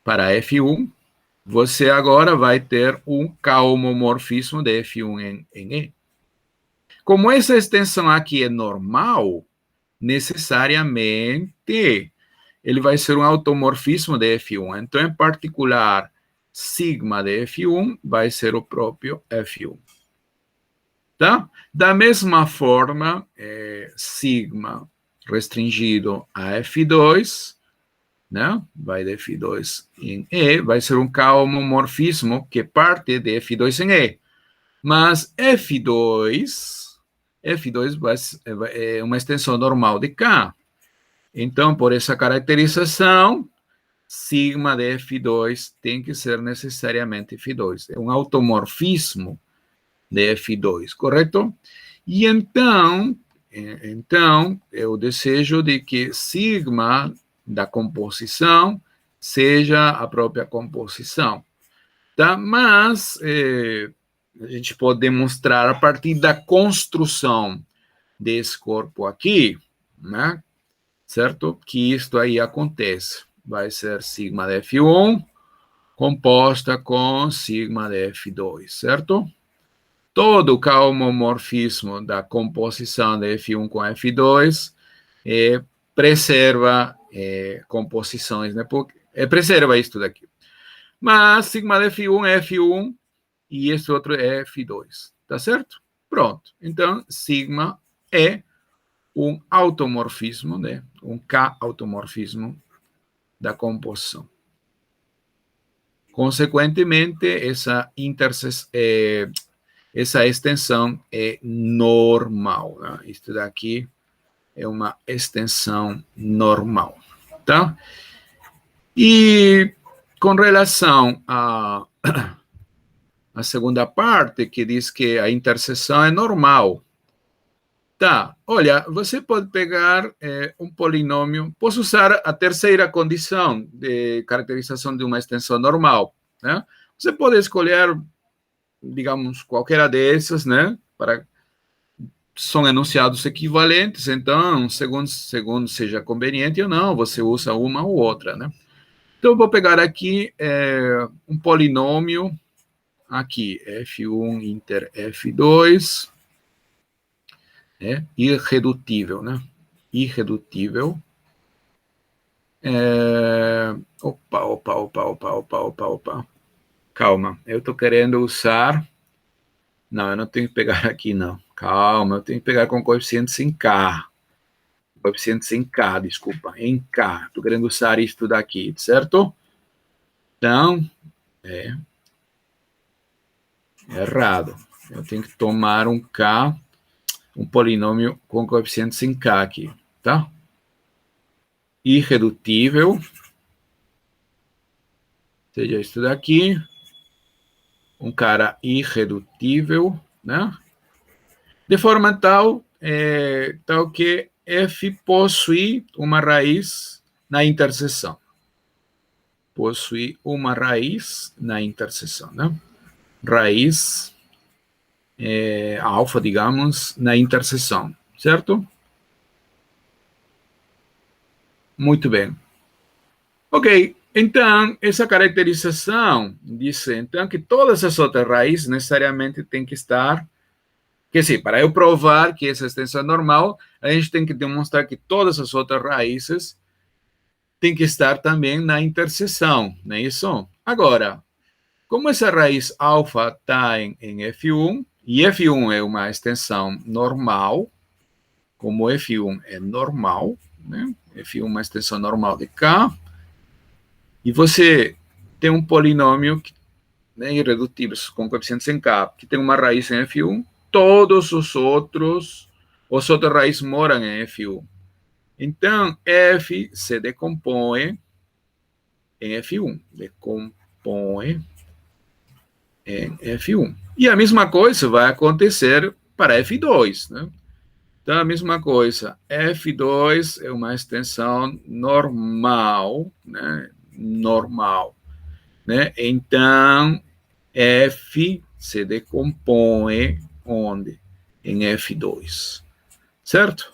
Para F1, você agora vai ter um K-homomorfismo de F1 em E. Como essa extensão aqui é normal, necessariamente ele vai ser um automorfismo de F1. Então, em particular, sigma de F1 vai ser o próprio F1. Tá? Da mesma forma, sigma restringido a F2, né? Vai de F2 em E, vai ser um K-homomorfismo que parte de F2 em E. Mas F2 é uma extensão normal de K. Então, por essa caracterização, sigma de F2 tem que ser necessariamente F2. É um automorfismo de F2, correto? E então eu desejo de que sigma da composição seja a própria composição. Tá? Mas a gente pode demonstrar a partir da construção desse corpo aqui, né? Certo? Que isto aí acontece. Vai ser sigma de F1 composta com sigma de F2, certo? Todo o K-homomorfismo da composição de F1 com F2 preserva composições, né? Preserva isto daqui. Mas sigma de F1 é F1 e esse outro é F2, tá certo? Pronto. Então, sigma é um automorfismo, né? Um K-automorfismo da composição. Consequentemente, essa extensão é normal. Né? Isso daqui é uma extensão normal. Tá? E com relação à segunda parte, que diz que a interseção é normal. Tá, olha, você pode pegar um polinômio, posso usar a terceira condição de caracterização de uma extensão normal, né? Você pode escolher, digamos, qualquer dessas, né? São enunciados equivalentes, então, segundo seja conveniente ou não, você usa uma ou outra, né? Então, eu vou pegar aqui um polinômio, aqui, f1 inter f2, irredutível, né? Irredutível. Opa. Calma, eu estou querendo usar... Não, eu não tenho que pegar aqui, não. Calma, eu tenho que pegar com coeficientes em K. Coeficientes em K, desculpa, em K. Estou querendo usar isto daqui, certo? Então, errado. Eu tenho que tomar um K, um polinômio com coeficientes em K aqui, tá? Irredutível, seja isso daqui, um cara irredutível, né? De forma tal, tal que f possui uma raiz na interseção. Possui uma raiz na interseção, né? Raiz alfa, digamos, na interseção, certo? Muito bem. Ok, então, essa caracterização diz, então, que todas as outras raízes necessariamente têm que estar... Que sim, para eu provar que essa extensão é normal, a gente tem que demonstrar que todas as outras raízes têm que estar também na interseção, não é isso? Agora, como essa raiz alfa está em F1, e F1 é uma extensão normal, como F1 é normal, né? F1 é uma extensão normal de K, e você tem um polinômio, né, irredutível, com coeficientes em K, que tem uma raiz em F1, todos os outras raízes moram em F1. Então, F se decompõe em F1. Decompõe em F1. E a mesma coisa vai acontecer para F2, né? Então, a mesma coisa. F2 é uma extensão normal, né? Normal, né? Então, F se decompõe onde? Em F2, certo?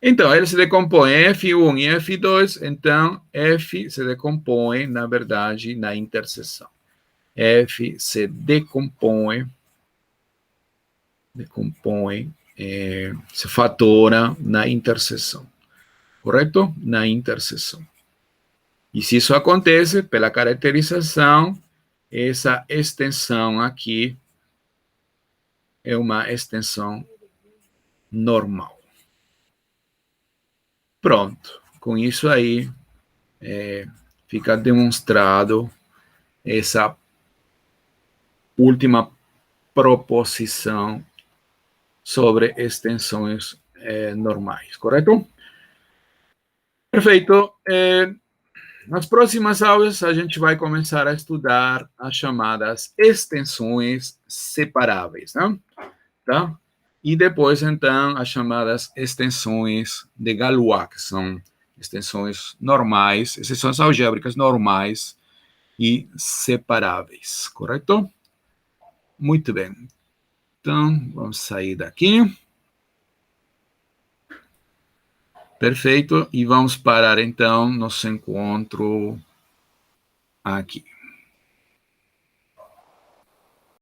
Então, ele se decompõe em F1 e F2, então F se decompõe, na verdade, na interseção. F se decompõe, se fatora na interseção, correto? Na interseção. E se isso acontece, pela caracterização, essa extensão aqui é uma extensão normal. Pronto. Com isso aí, fica demonstrado essa última proposição sobre extensões normais, correto? Perfeito. Nas próximas aulas, a gente vai começar a estudar as chamadas extensões separáveis, né? Tá? E depois, então, as chamadas extensões de Galois, que são extensões normais, extensões algébricas normais e separáveis, correto? Muito bem. Então, vamos sair daqui. Perfeito. E vamos parar, então, nosso encontro aqui.